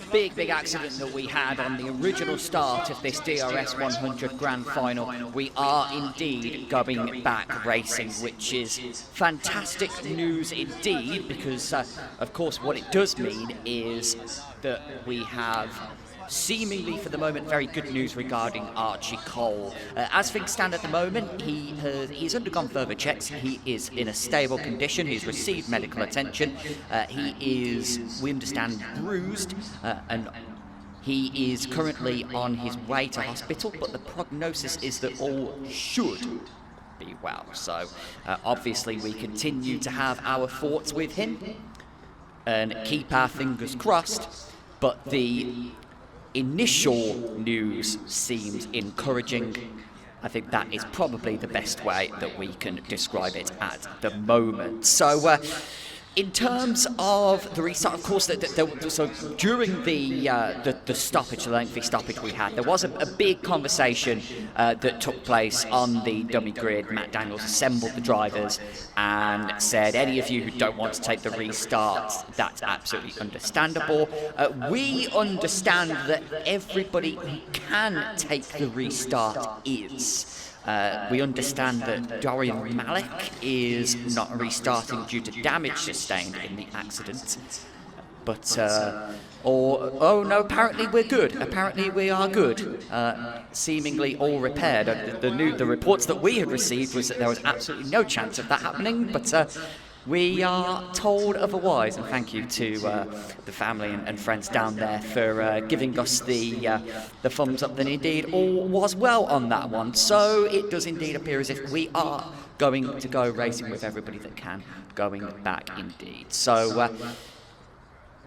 big accident that we had on the original start of this DRS100 Grand Final, we are indeed going back racing, which is fantastic news indeed, because of course what it does mean is that we have seemingly for the moment very good news regarding Archie Cole. As things stand at the moment, he's undergone further checks. He is in a stable condition. He's received medical attention. He is, we understand, bruised, and he is currently on his way to hospital, but the prognosis is that all should be well. So obviously we continue to have our thoughts with him and keep our fingers crossed, but the initial news seems encouraging. I think that is probably the best way that we can describe it at the moment. So in terms of the restart, of course, so during the stoppage, the lengthy stoppage we had, there was a big conversation that took place on the dummy grid. Matt Daniels assembled the drivers and said, any of you who don't want to take the restart, that's absolutely understandable. We understand that everybody who can take the restart is. We understand that Dorian Malik is not restarting due to damage sustained in the accident. But, oh no, apparently we're good. Apparently we are good. Seemingly all repaired. The reports that we had received was that there was absolutely no chance of that happening, but we are told otherwise, and thank you to the family and friends down there for giving us the thumbs up that indeed all was well on that one. So it does indeed appear as if we are going to go racing with everybody that can, going back indeed. So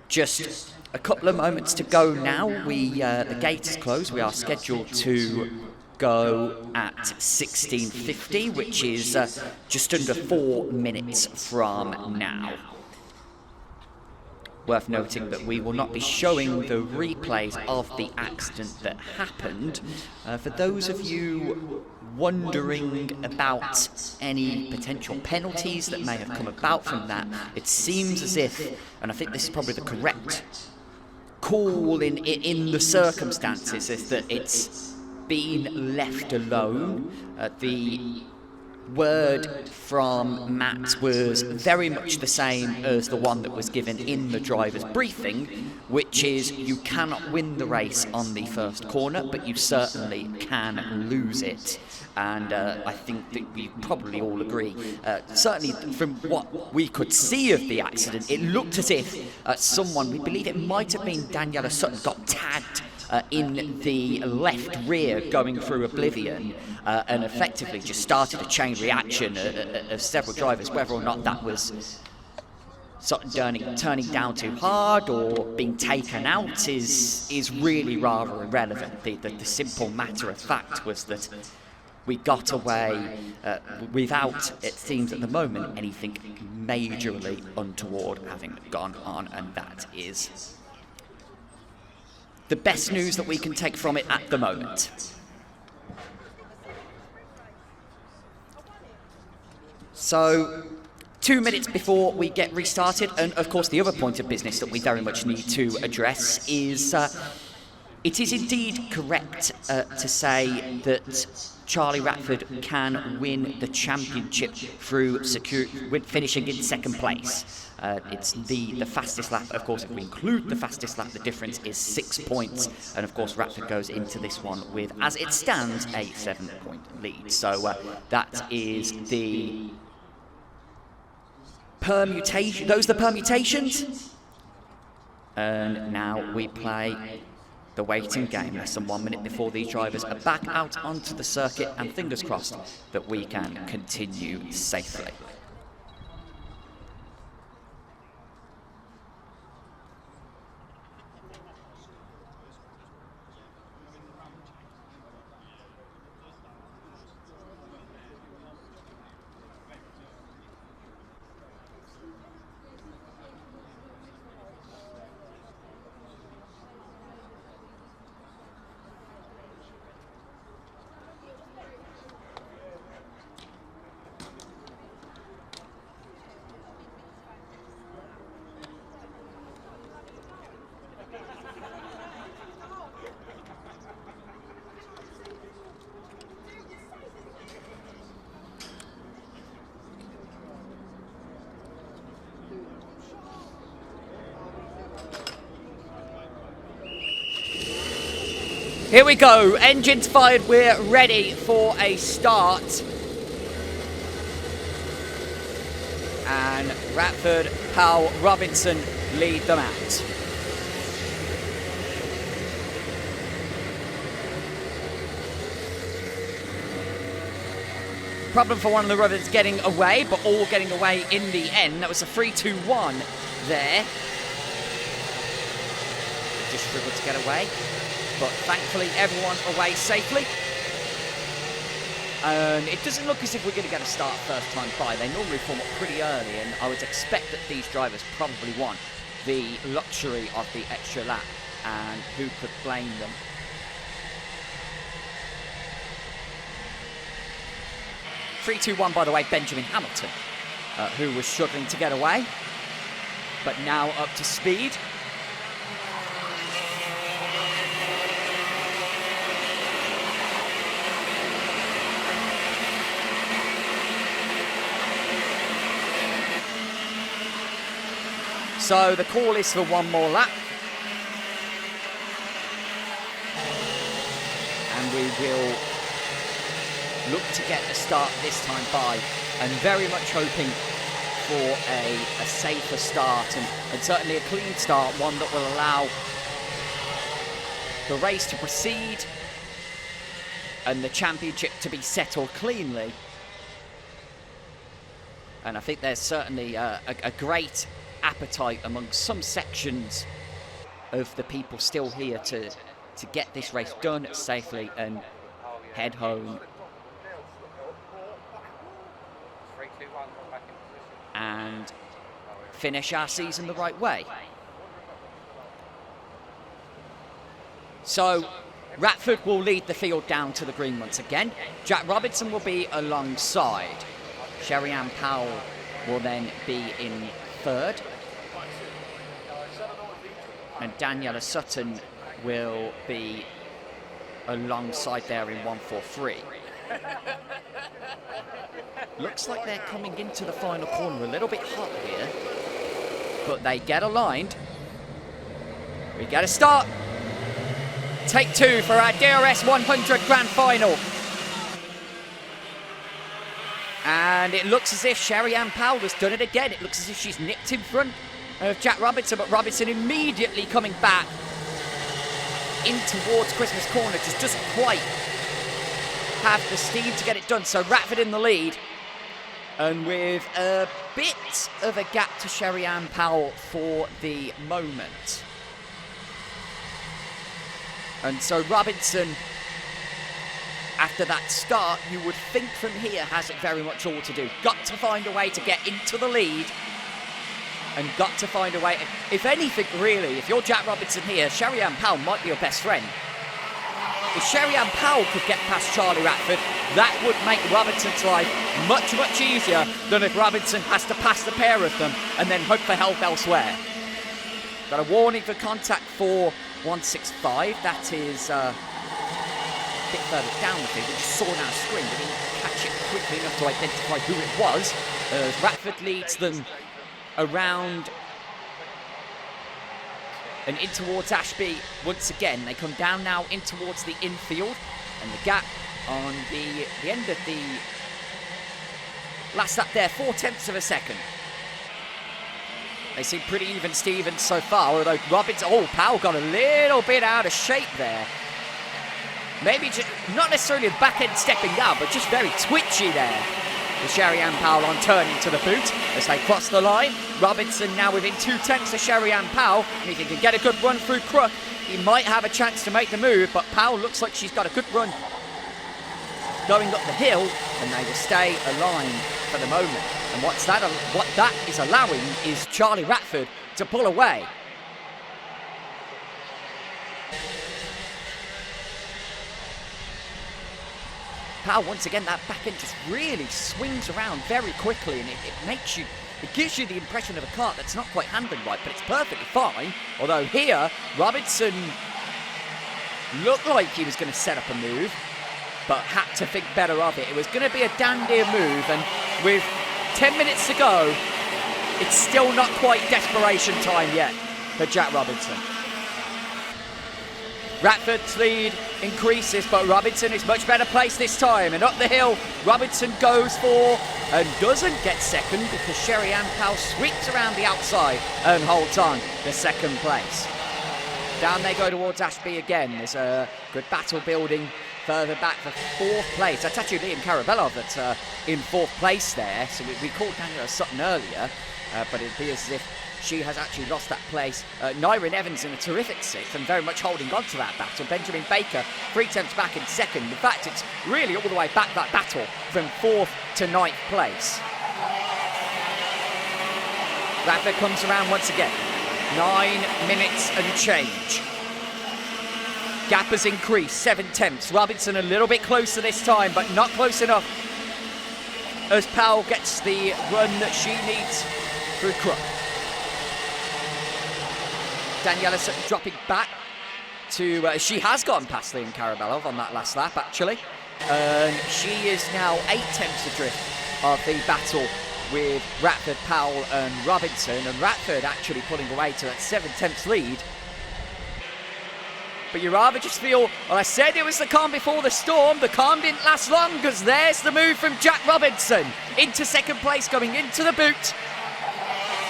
just a couple of moments to go now. The gate is closed. We are scheduled to go at 16:50, which is just under 4 minutes from now. Worth noting that we will not be showing the replays of the accident that happened. For those of you wondering about any potential penalties that may have come about from that, it seems as if, and I think this is probably the correct call in the circumstances, is that it's been left alone. The word from Matt was very much the same as the one that was given in the driver's briefing, which is you cannot win the race on the first corner, but you certainly can lose it. And I think that we probably all agree, certainly from what we could see of the accident, it looked as if someone, we believe it might have been Daniel Ricciardo, got tagged in the left rear going through Oblivion, and effectively just started a chain reaction of several drivers. Whether or not that was sort of turning down too hard or being taken out is really rather irrelevant. The simple matter of fact was that we got away without, it seems at the moment, anything majorly untoward having gone on, and that is the best news that we can take from it at the moment. So, 2 minutes before we get restarted, and of course the other point of business that we very much need to address is it is indeed correct to say that Charlie Radford can win the championship through finishing in second place. It's the fastest lap. Of course, if we include the fastest lap, the difference is 6 points. And of course, Radford goes into this one with, as it stands, a 7-point lead. So that is the permutation. Those are the permutations. And now we play the waiting game. Less than 1 minute before these drivers are back out onto the circuit, and fingers crossed that we can continue safely. Here we go, engines fired, we're ready for a start. And Radford, Powell, Robinson lead them out. Problem for one of the runners getting away, but all getting away in the end. That was a 3-2-1 there. Just struggled to get away. But thankfully everyone away safely. And it doesn't look as if we're going to get a start first time by. They normally form up pretty early, and I would expect that these drivers probably want the luxury of the extra lap, and who could blame them? (3-2-1) by the way, Benjamin Hamilton, who was struggling to get away, but now up to speed. So the call is for one more lap. And we will look to get a start this time by, and very much hoping for a safer start and certainly a clean start, one that will allow the race to proceed and the championship to be settled cleanly. And I think there's certainly a great appetite among some sections of the people still here to get this race done safely and head home and finish our season the right way. So Ratford will lead the field down to the green once again. Jack Robinson will be alongside. Sherry-Ann Powell will then be in third. And Daniela Sutton will be alongside there in 143. Looks like they're coming into the final corner a little bit hot here, but they get aligned. We get a start. Take two for our DRS100 Grand Final. And it looks as if Sherry-Ann Powell has done it again. It looks as if she's nipped in front of Jack Robinson, but Robinson immediately coming back in towards Christmas Corner, just doesn't quite have the steam to get it done. So Ratford in the lead, and with a bit of a gap to Sherry-Ann Powell for the moment. And so Robinson, after that start, you would think from here hasn't very much all to do. Got to find a way to get into the lead, and got to find a way. If anything, really, if you're Jack Robinson here, Sherry-Ann Powell might be your best friend. If Sherry-Ann Powell could get past Charlie Ratford, that would make Robinson's life much, much easier than if Robinson has to pass the pair of them and then hope for help elsewhere. Got a warning for contact for 165. That is a bit further down the field. We just saw it on our screen. We didn't catch it quickly enough to identify who it was. As Ratford leads them around and in towards Ashby once again. They come down now in towards the infield, and the gap on the end of the last lap there, 0.4 of a second. They seem pretty even Stevens so far, although Robinson, Powell got a little bit out of shape there. Maybe just, not necessarily the back end stepping down, but just very twitchy there. With Sherry-Ann Powell on turning to the boot as they cross the line. Robinson now within 0.2 of Sherry-Ann Powell, and if he can get a good run through Crook, he might have a chance to make the move, but Powell looks like she's got a good run going up the hill, and they will stay aligned for the moment. And what that is allowing is Charlie Ratford to pull away. Powell, once again, that back end just really swings around very quickly, and it gives you the impression of a kart that's not quite handling right, but it's perfectly fine. Although here, Robinson looked like he was going to set up a move, but had to think better of it. It was going to be a damn near move, and with 10 minutes to go, it's still not quite desperation time yet for Jack Robinson. Ratford's lead increases, but Robinson is much better placed this time. And up the hill, Robinson goes for and doesn't get second because Sherry-Ann Powell sweeps around the outside and holds on to second place. Down they go towards Ashby again. There's a good battle building further back for fourth place. That's actually Liam Karabelov that's in fourth place there. So we called Daniel Sutton earlier, but it appears as if she has actually lost that place. Nyrin Evans in a terrific sixth and very much holding on to that battle. Benjamin Baker 3/10 back in second. In fact, it's really all the way back, that battle, from fourth to ninth place. Ratford comes around once again. 9 minutes and change. Gap has increased 7/10. Robinson a little bit closer this time, but not close enough as Powell gets the run that she needs through Crook. Daniela Sutton dropping back to, she has gone past Liam Karabelov on that last lap actually. She is now 8/10 adrift of the battle with Ratford, Powell and Robinson, and Ratford actually pulling away to that 7/10 lead. But you rather just feel, well, I said it was the calm before the storm. The calm didn't last long because there's the move from Jack Robinson into second place going into the boot.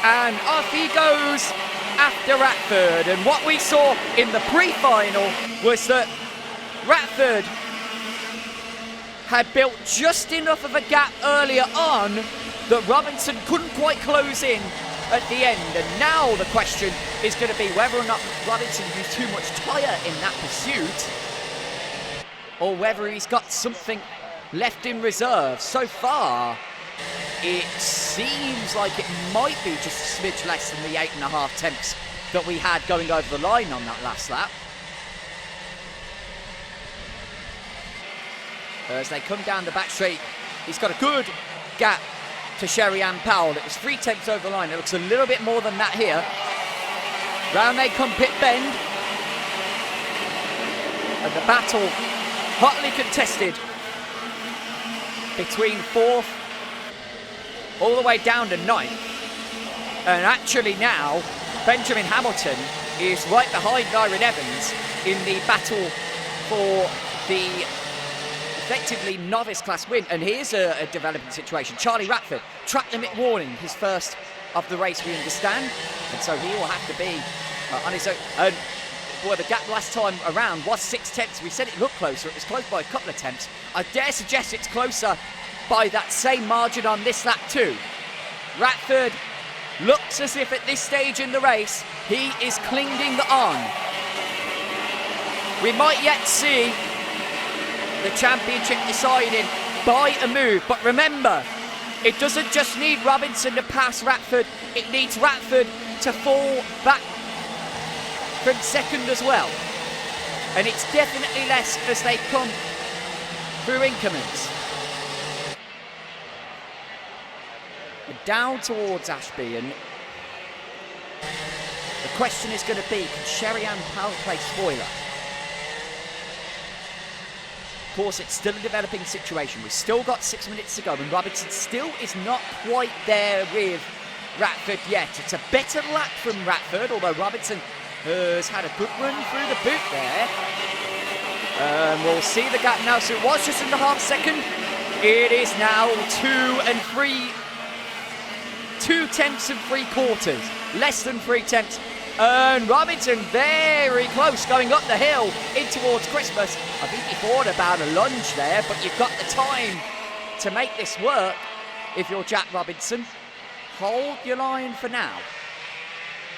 And off he goes after Ratford. And what we saw in the pre-final was that Ratford had built just enough of a gap earlier on that Robinson couldn't quite close in at the end. And now the question is going to be whether or not Robinson used too much tyre in that pursuit or whether he's got something left in reserve. So far, it seems like it might be just a smidge less than the 8.5 tenths that we had going over the line on that last lap. As they come down the back straight, he's got a good gap to Sherry-Ann Powell. It was 3 tenths over the line. It looks a little bit more than that here. Round they come pit bend. And the battle hotly contested between 4th all the way down to 9th. And actually now, Benjamin Hamilton is right behind Nyron Evans in the battle for the effectively novice class win. And here's a developing situation. Charlie Ratford, track limit warning, his first of the race, we understand. And so he will have to be on his own. And boy, the gap last time around was 6 tenths. We said it looked closer. It was close by a couple of tenths. I dare suggest it's closer by that same margin on this lap too. Ratford looks as if at this stage in the race, he is clinging on. We might yet see the championship decided by a move. But remember, it doesn't just need Robinson to pass Ratford, it needs Ratford to fall back from second as well. And it's definitely less as they come through increments. Down towards Ashby, and the question is going to be, can Sherry-Ann Powell play spoiler? Of course, it's still a developing situation. We've still got 6 minutes to go, and Robinson still is not quite there with Ratford yet. It's a better lap from Ratford, although Robinson has had a good run through the boot there. We'll see the gap now. So it was just in the half second. It is now 2 tenths and 3/4, less than 3 tenths. And Robinson very close going up the hill in towards Christmas. I think he thought about a lunge there, but you've got the time to make this work if you're Jack Robinson. Hold your line for now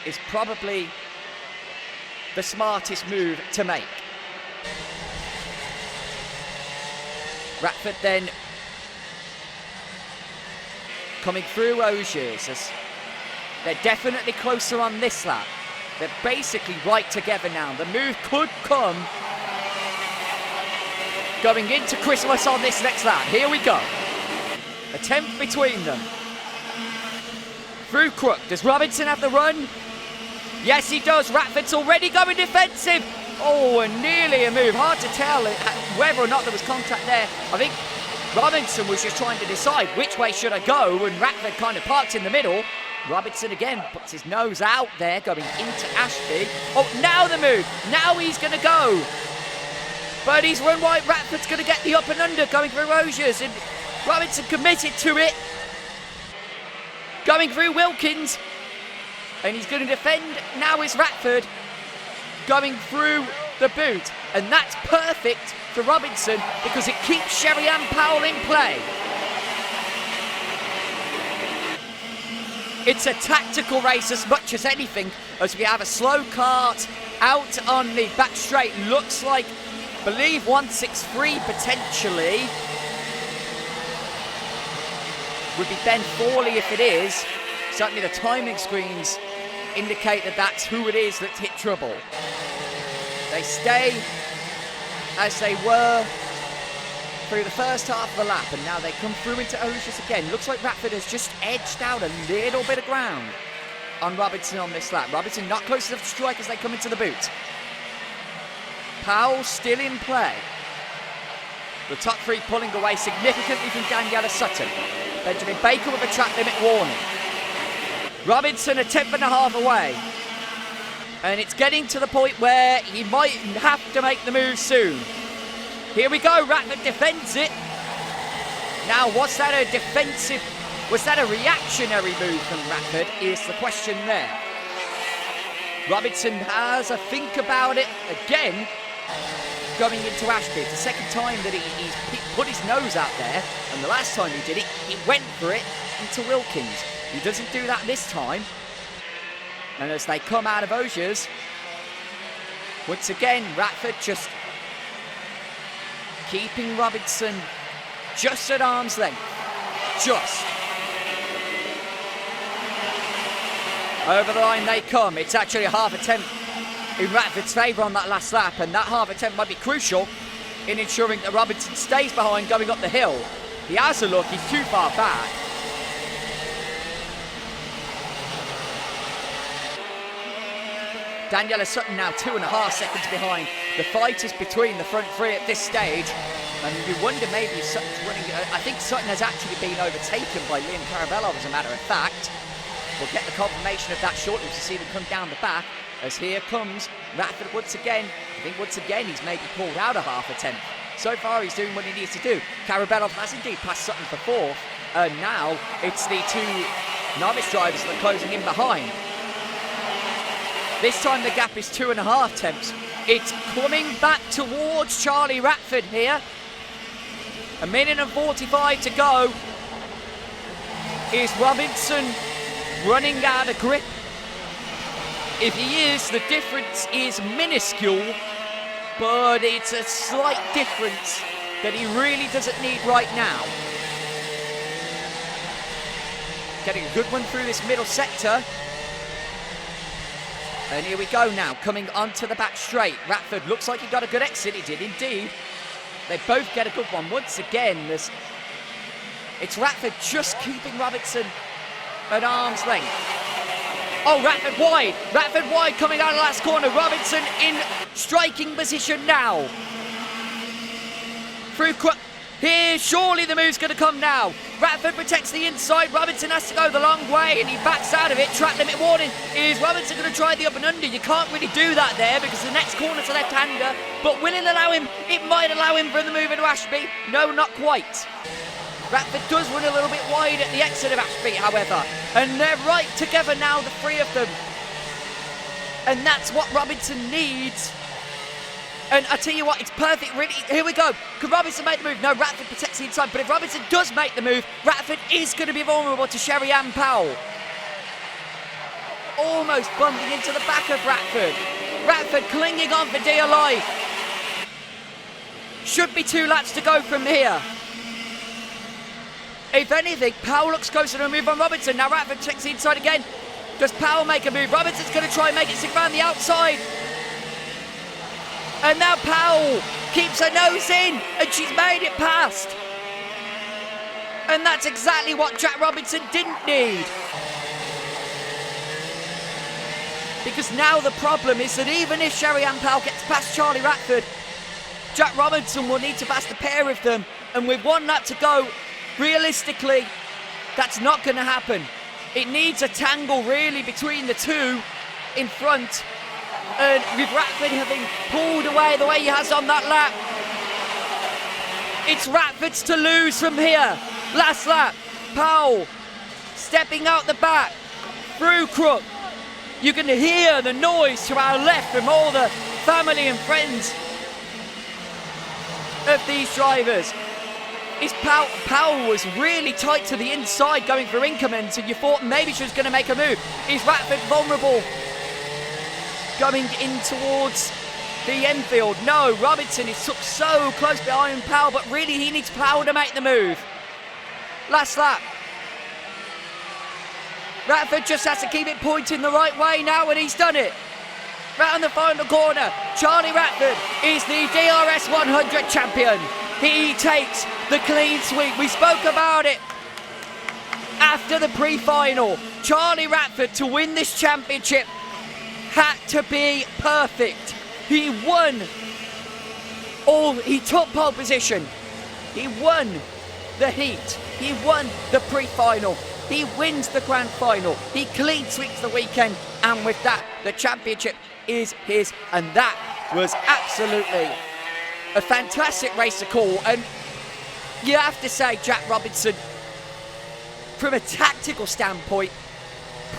is probably the smartest move to make. Ratford then coming through Ogiers as they're definitely closer on this lap. They're basically right together now. The move could come going into Christmas on this next lap. Here we go. A tenth between them. Through Crook. Does Robinson have the run? Yes, he does. Ratford's already going defensive. Oh, and nearly a move. Hard to tell whether or not there was contact there. I think Robinson was just trying to decide which way should I go, and Ratford kind of parked in the middle. Robinson again puts his nose out there, going into Ashby. Oh, now the move. Now he's going to go. But he's run wide. Ratford's going to get the up and under going through Ogiers, and Robinson committed to it. Going through Wilkins. And he's going to defend. Now is Ratford going through the boot. And that's perfect for Robinson because it keeps Sherry-Ann Powell in play. It's a tactical race as much as anything, as we have a slow kart out on the back straight. Looks like, I believe 163 potentially. Would be Ben Fawley if it is. Certainly the timing screens indicate that that's who it is that's hit trouble. They stay as they were through the first half of the lap, and now they come through into Ogiers again. Looks like Ratford has just edged out a little bit of ground on Robinson on this lap. Robinson not close enough to strike as they come into the boot. Powell still in play. The top three pulling away significantly from Daniela Sutton. Benjamin Baker with a track limit warning. Robinson a tenth and a half away. And it's getting to the point where he might have to make the move soon. Here we go, Ratford defends it. Now, was that a defensive, was that a reactionary move from Ratford, is the question there. Robinson has a think about it again, going into Ashby. It's the second time that he's put his nose out there, and the last time he did it, he went for it into Wilkins. He doesn't do that this time. And as they come out of Ogiers, once again, Ratford just keeping Robinson just at arm's length. Just. Over the line they come. It's actually a half a tenth in Ratford's favour on that last lap, and that half a tenth might be crucial in ensuring that Robinson stays behind going up the hill. He has a look, he's too far back. Daniel Sutton now 2.5 seconds behind. The fight is between the front three at this stage, and you wonder maybe if Sutton's running. I think Sutton has actually been overtaken by Liam Carabello, as a matter of fact. We'll get the confirmation of that shortly to see them come down the back, as here comes Ratford once again. I think once again he's maybe pulled out a half a tenth. So far he's doing what he needs to do. Carabello has indeed passed Sutton for fourth, and now it's the two novice drivers that are closing in behind. This time the gap is 2.5 tenths. It's coming back towards Charlie Ratford here. 1 minute and 45 to go. Is Robinson running out of grip? If he is, the difference is minuscule, but it's a slight difference that he really doesn't need right now. Getting a good one through this middle sector. And here we go now, coming onto the back straight. Ratford looks like he got a good exit. He did indeed. They both get a good one. Once again, it's Ratford just keeping Robinson at arm's length. Oh, Ratford wide. Ratford wide coming out of the last corner. Robinson in striking position now. Through here, surely the move's going to come now. Ratford protects the inside. Robinson has to go the long way, and he backs out of it. Track limit warning. Is Robinson going to try the up and under? You can't really do that there because the next corner's a left-hander. But will it allow him? It might allow him for the move into Ashby. No, not quite. Ratford does run a little bit wide at the exit of Ashby, however. And they're right together now, the three of them. And that's what Robinson needs. And I tell you what, it's perfect, really. Here we go. Could Robinson make the move? No, Ratford protects the inside. But if Robinson does make the move, Ratford is going to be vulnerable to Sherry-Ann Powell. Almost bumping into the back of Ratford. Ratford clinging on for dear life. Should be 2 laps to go from here. If anything, Powell looks closer to a move on Robinson. Now Ratford checks the inside again. Does Powell make a move? Robinson's going to try and make it stick around the outside. And now Powell keeps her nose in, and she's made it past. And that's exactly what Jack Robinson didn't need. Because now the problem is that even if Sherry-Ann Powell gets past Charlie Ratford, Jack Robinson will need to pass the pair of them. And with 1 lap to go, realistically, that's not going to happen. It needs a tangle, really, between the two in front. And with Ratford having pulled away the way he has on that lap, it's Ratford's to lose from here. Last lap, Powell stepping out the back, through Crook. You can hear the noise to our left from all the family and friends of these drivers. Powell was really tight to the inside going for increments, and you thought maybe she was going to make a move. Is Ratford vulnerable going in towards the Enfield? No, Robinson is so close behind Powell, but really he needs Powell to make the move. Last lap. Ratford just has to keep it pointing the right way now, and he's done it. Right on the final corner, Charlie Ratford is the DRS100 champion. He takes the clean sweep. We spoke about it after the pre-final. Charlie Ratford, to win this championship, had to be perfect. He won he took pole position. He won the heat. He won the pre-final. He wins the grand final. He clean sweeps the weekend. And with that, the championship is his. And that was absolutely a fantastic race to call. And you have to say, Jack Robinson, from a tactical standpoint,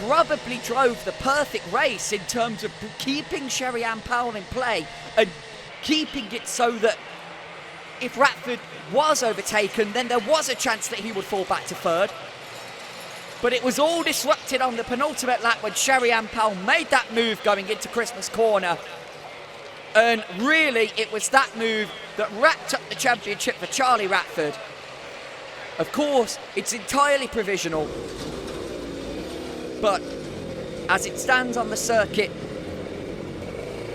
probably drove the perfect race in terms of keeping Sherry-Ann Powell in play and keeping it so that if Ratford was overtaken, then there was a chance that he would fall back to third. But it was all disrupted on the penultimate lap when Sherry-Ann Powell made that move going into Christmas corner. And really, it was that move that wrapped up the championship for Charlie Ratford. Of course, it's entirely provisional, but as it stands on the circuit,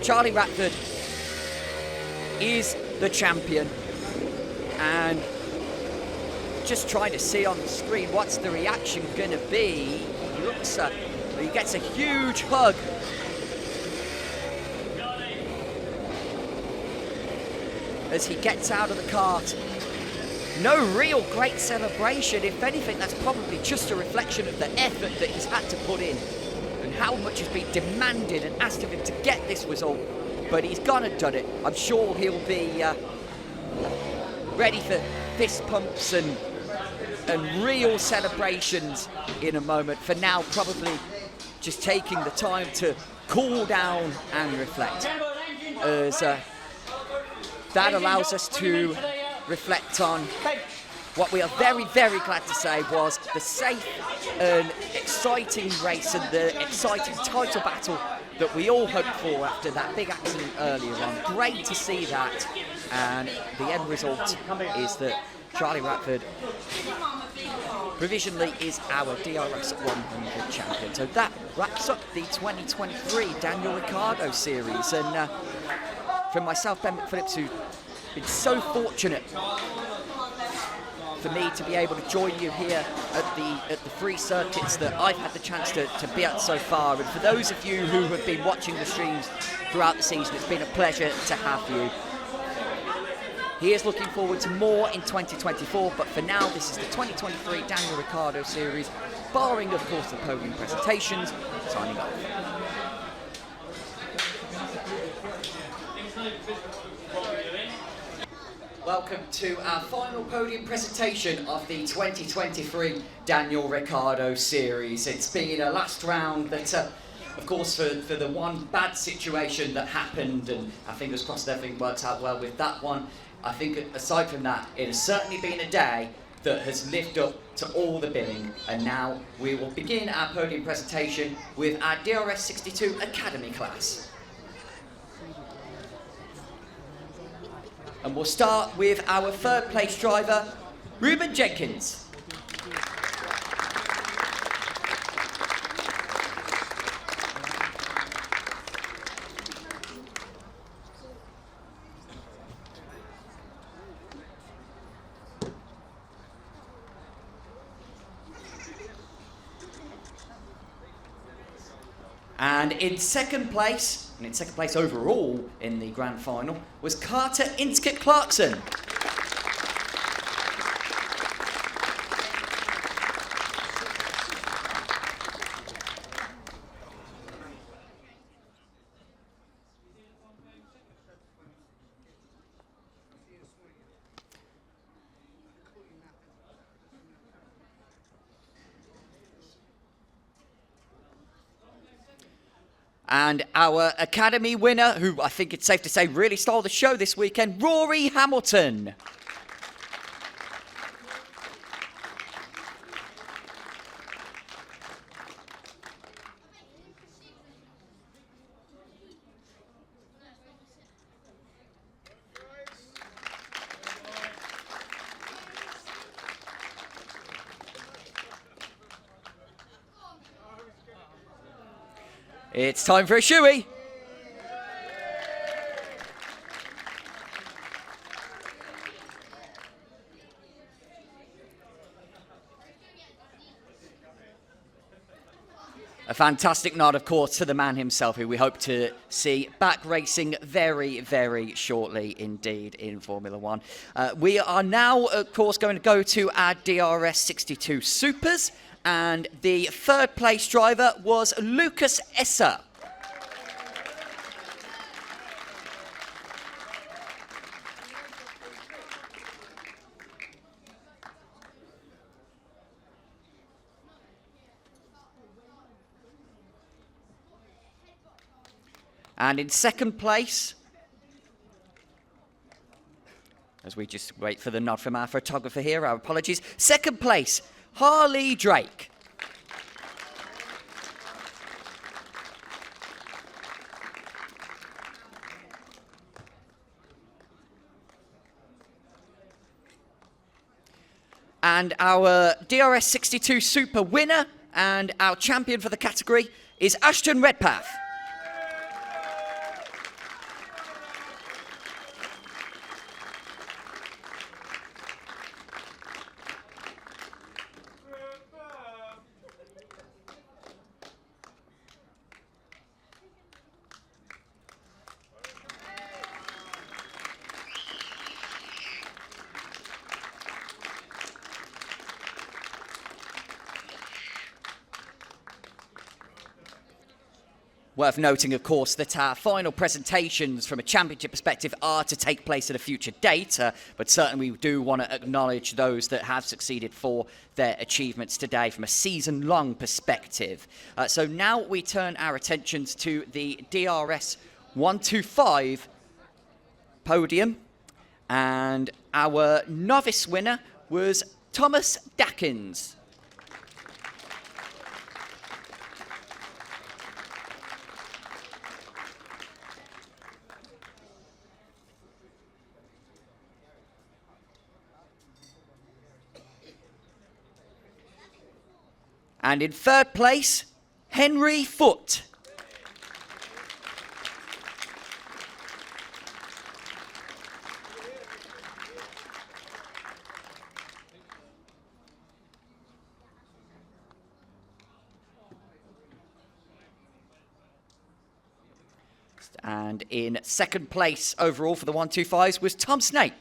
Charlie Ratford is the champion. And just trying to see on the screen, what's the reaction going to be? He looks, he gets a huge hug. As he gets out of the kart. No real great celebration. If anything, that's probably just a reflection of the effort that he's had to put in and how much has been demanded and asked of him to get this result. But he's gone and done it. I'm sure he'll be ready for fist pumps and real celebrations in a moment. For now, probably just taking the time to cool down and reflect. As that allows us to reflect on what we are very, very glad to say was the safe and exciting race and the exciting title battle that we all hoped for after that big accident earlier on. Great to see that, and the end result is that Charlie Ratford provisionally is our DRS100 champion. So that wraps up the 2023 Daniel Ricciardo Series, and from myself, Ben McPhillips, who's been so fortunate for me to be able to join you here at the free circuits that I've had the chance to be at so far. And for those of you who have been watching the streams throughout the season, it's been a pleasure to have you. He is looking forward to more in 2024, but for now, this is the 2023 Daniel Ricciardo Series, barring, of course, the podium presentations, signing off. Welcome to our final podium presentation of the 2023 Daniel Ricciardo Series. It's been a last round that, of course, for the one bad situation that happened, and our fingers crossed everything works out well with that one. I think aside from that, it has certainly been a day that has lived up to all the billing. And now we will begin our podium presentation with our DRS62 Academy class. And we'll start with our third place driver, Ruben Jenkins. And in second place, overall in the grand final, was Carter Inskett Clarkson. And our Academy winner, who I think it's safe to say really stole the show this weekend, Rory Hamilton. It's time for a shoey. A fantastic nod, of course, to the man himself, who we hope to see back racing very, very shortly indeed in Formula One. We are now, of course, going to go to our DRS62 Supers. And the third place driver was Lucas Esser. And in second place, as we just wait for the nod from our photographer here, our apologies, second place, Harley Drake. And our DRS62 Super winner and our champion for the category is Ashton Redpath. Worth noting, of course, that our final presentations from a championship perspective are to take place at a future date, but certainly we do want to acknowledge those that have succeeded for their achievements today from a season-long perspective. So now we turn our attentions to the DRS125 podium, and our novice winner was Thomas Dackins. And in third place, Henry Foote. And in second place overall for the 125s was Tom Snape.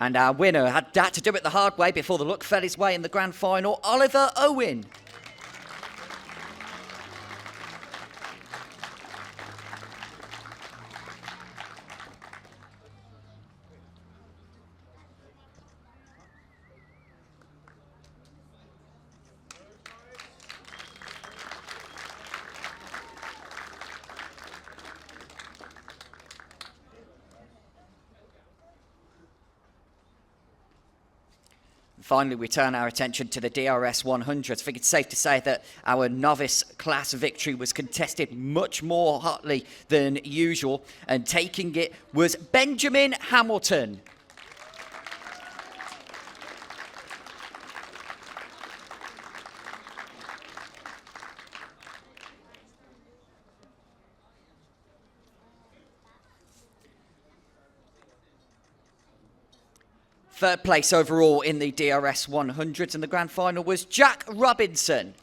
And our winner had to do it the hard way before the luck fell his way in the grand final, Oliver Owen. Finally, we turn our attention to the DRS100. I think it's safe to say that our novice class victory was contested much more hotly than usual, and taking it was Benjamin Hamilton. Third place overall in the DRS 100s, and the grand final was Jack Robinson.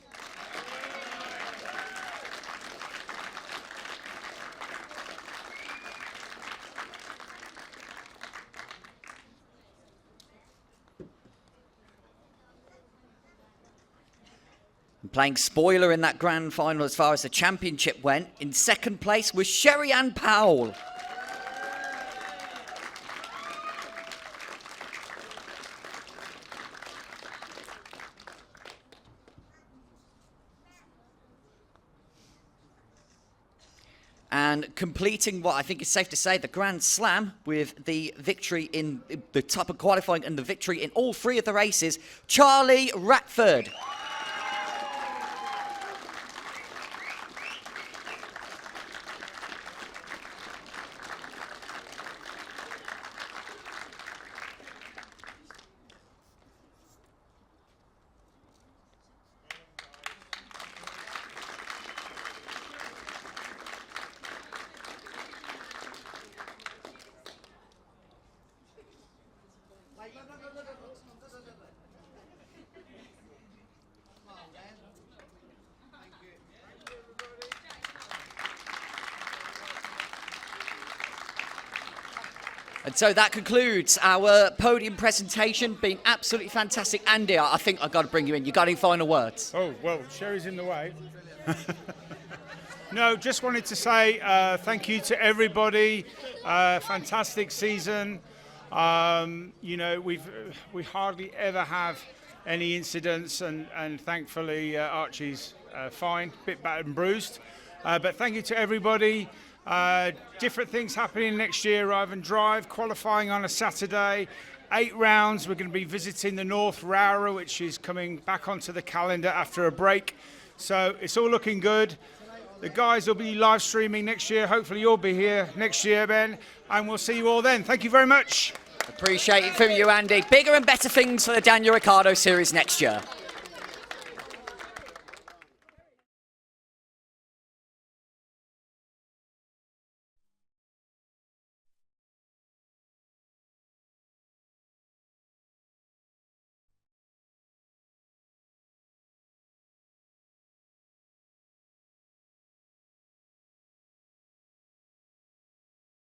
And playing spoiler in that grand final as far as the championship went, in second place was Sherry Ann Powell. And completing what I think is safe to say, the Grand Slam with the victory in the top of qualifying and the victory in all three of the races, Charlie Ratford. And so that concludes our podium presentation, being absolutely fantastic. Andy, I think I've got to bring you in. You got any final words? Oh, well, Sherry's in the way. No, just wanted to say thank you to everybody. Fantastic season. You know, we hardly ever have any incidents, and thankfully Archie's fine, a bit battered and bruised. But thank you to everybody. Different things happening next year, Ivan Drive, qualifying on a Saturday, 8 rounds. We're going to be visiting the North Rowra, which is coming back onto the calendar after a break. So it's all looking good. The guys will be live streaming next year. Hopefully you'll be here next year, Ben, and we'll see you all then. Thank you very much. Appreciate it from you, Andy. Bigger and better things for the Daniel Ricciardo Series next year.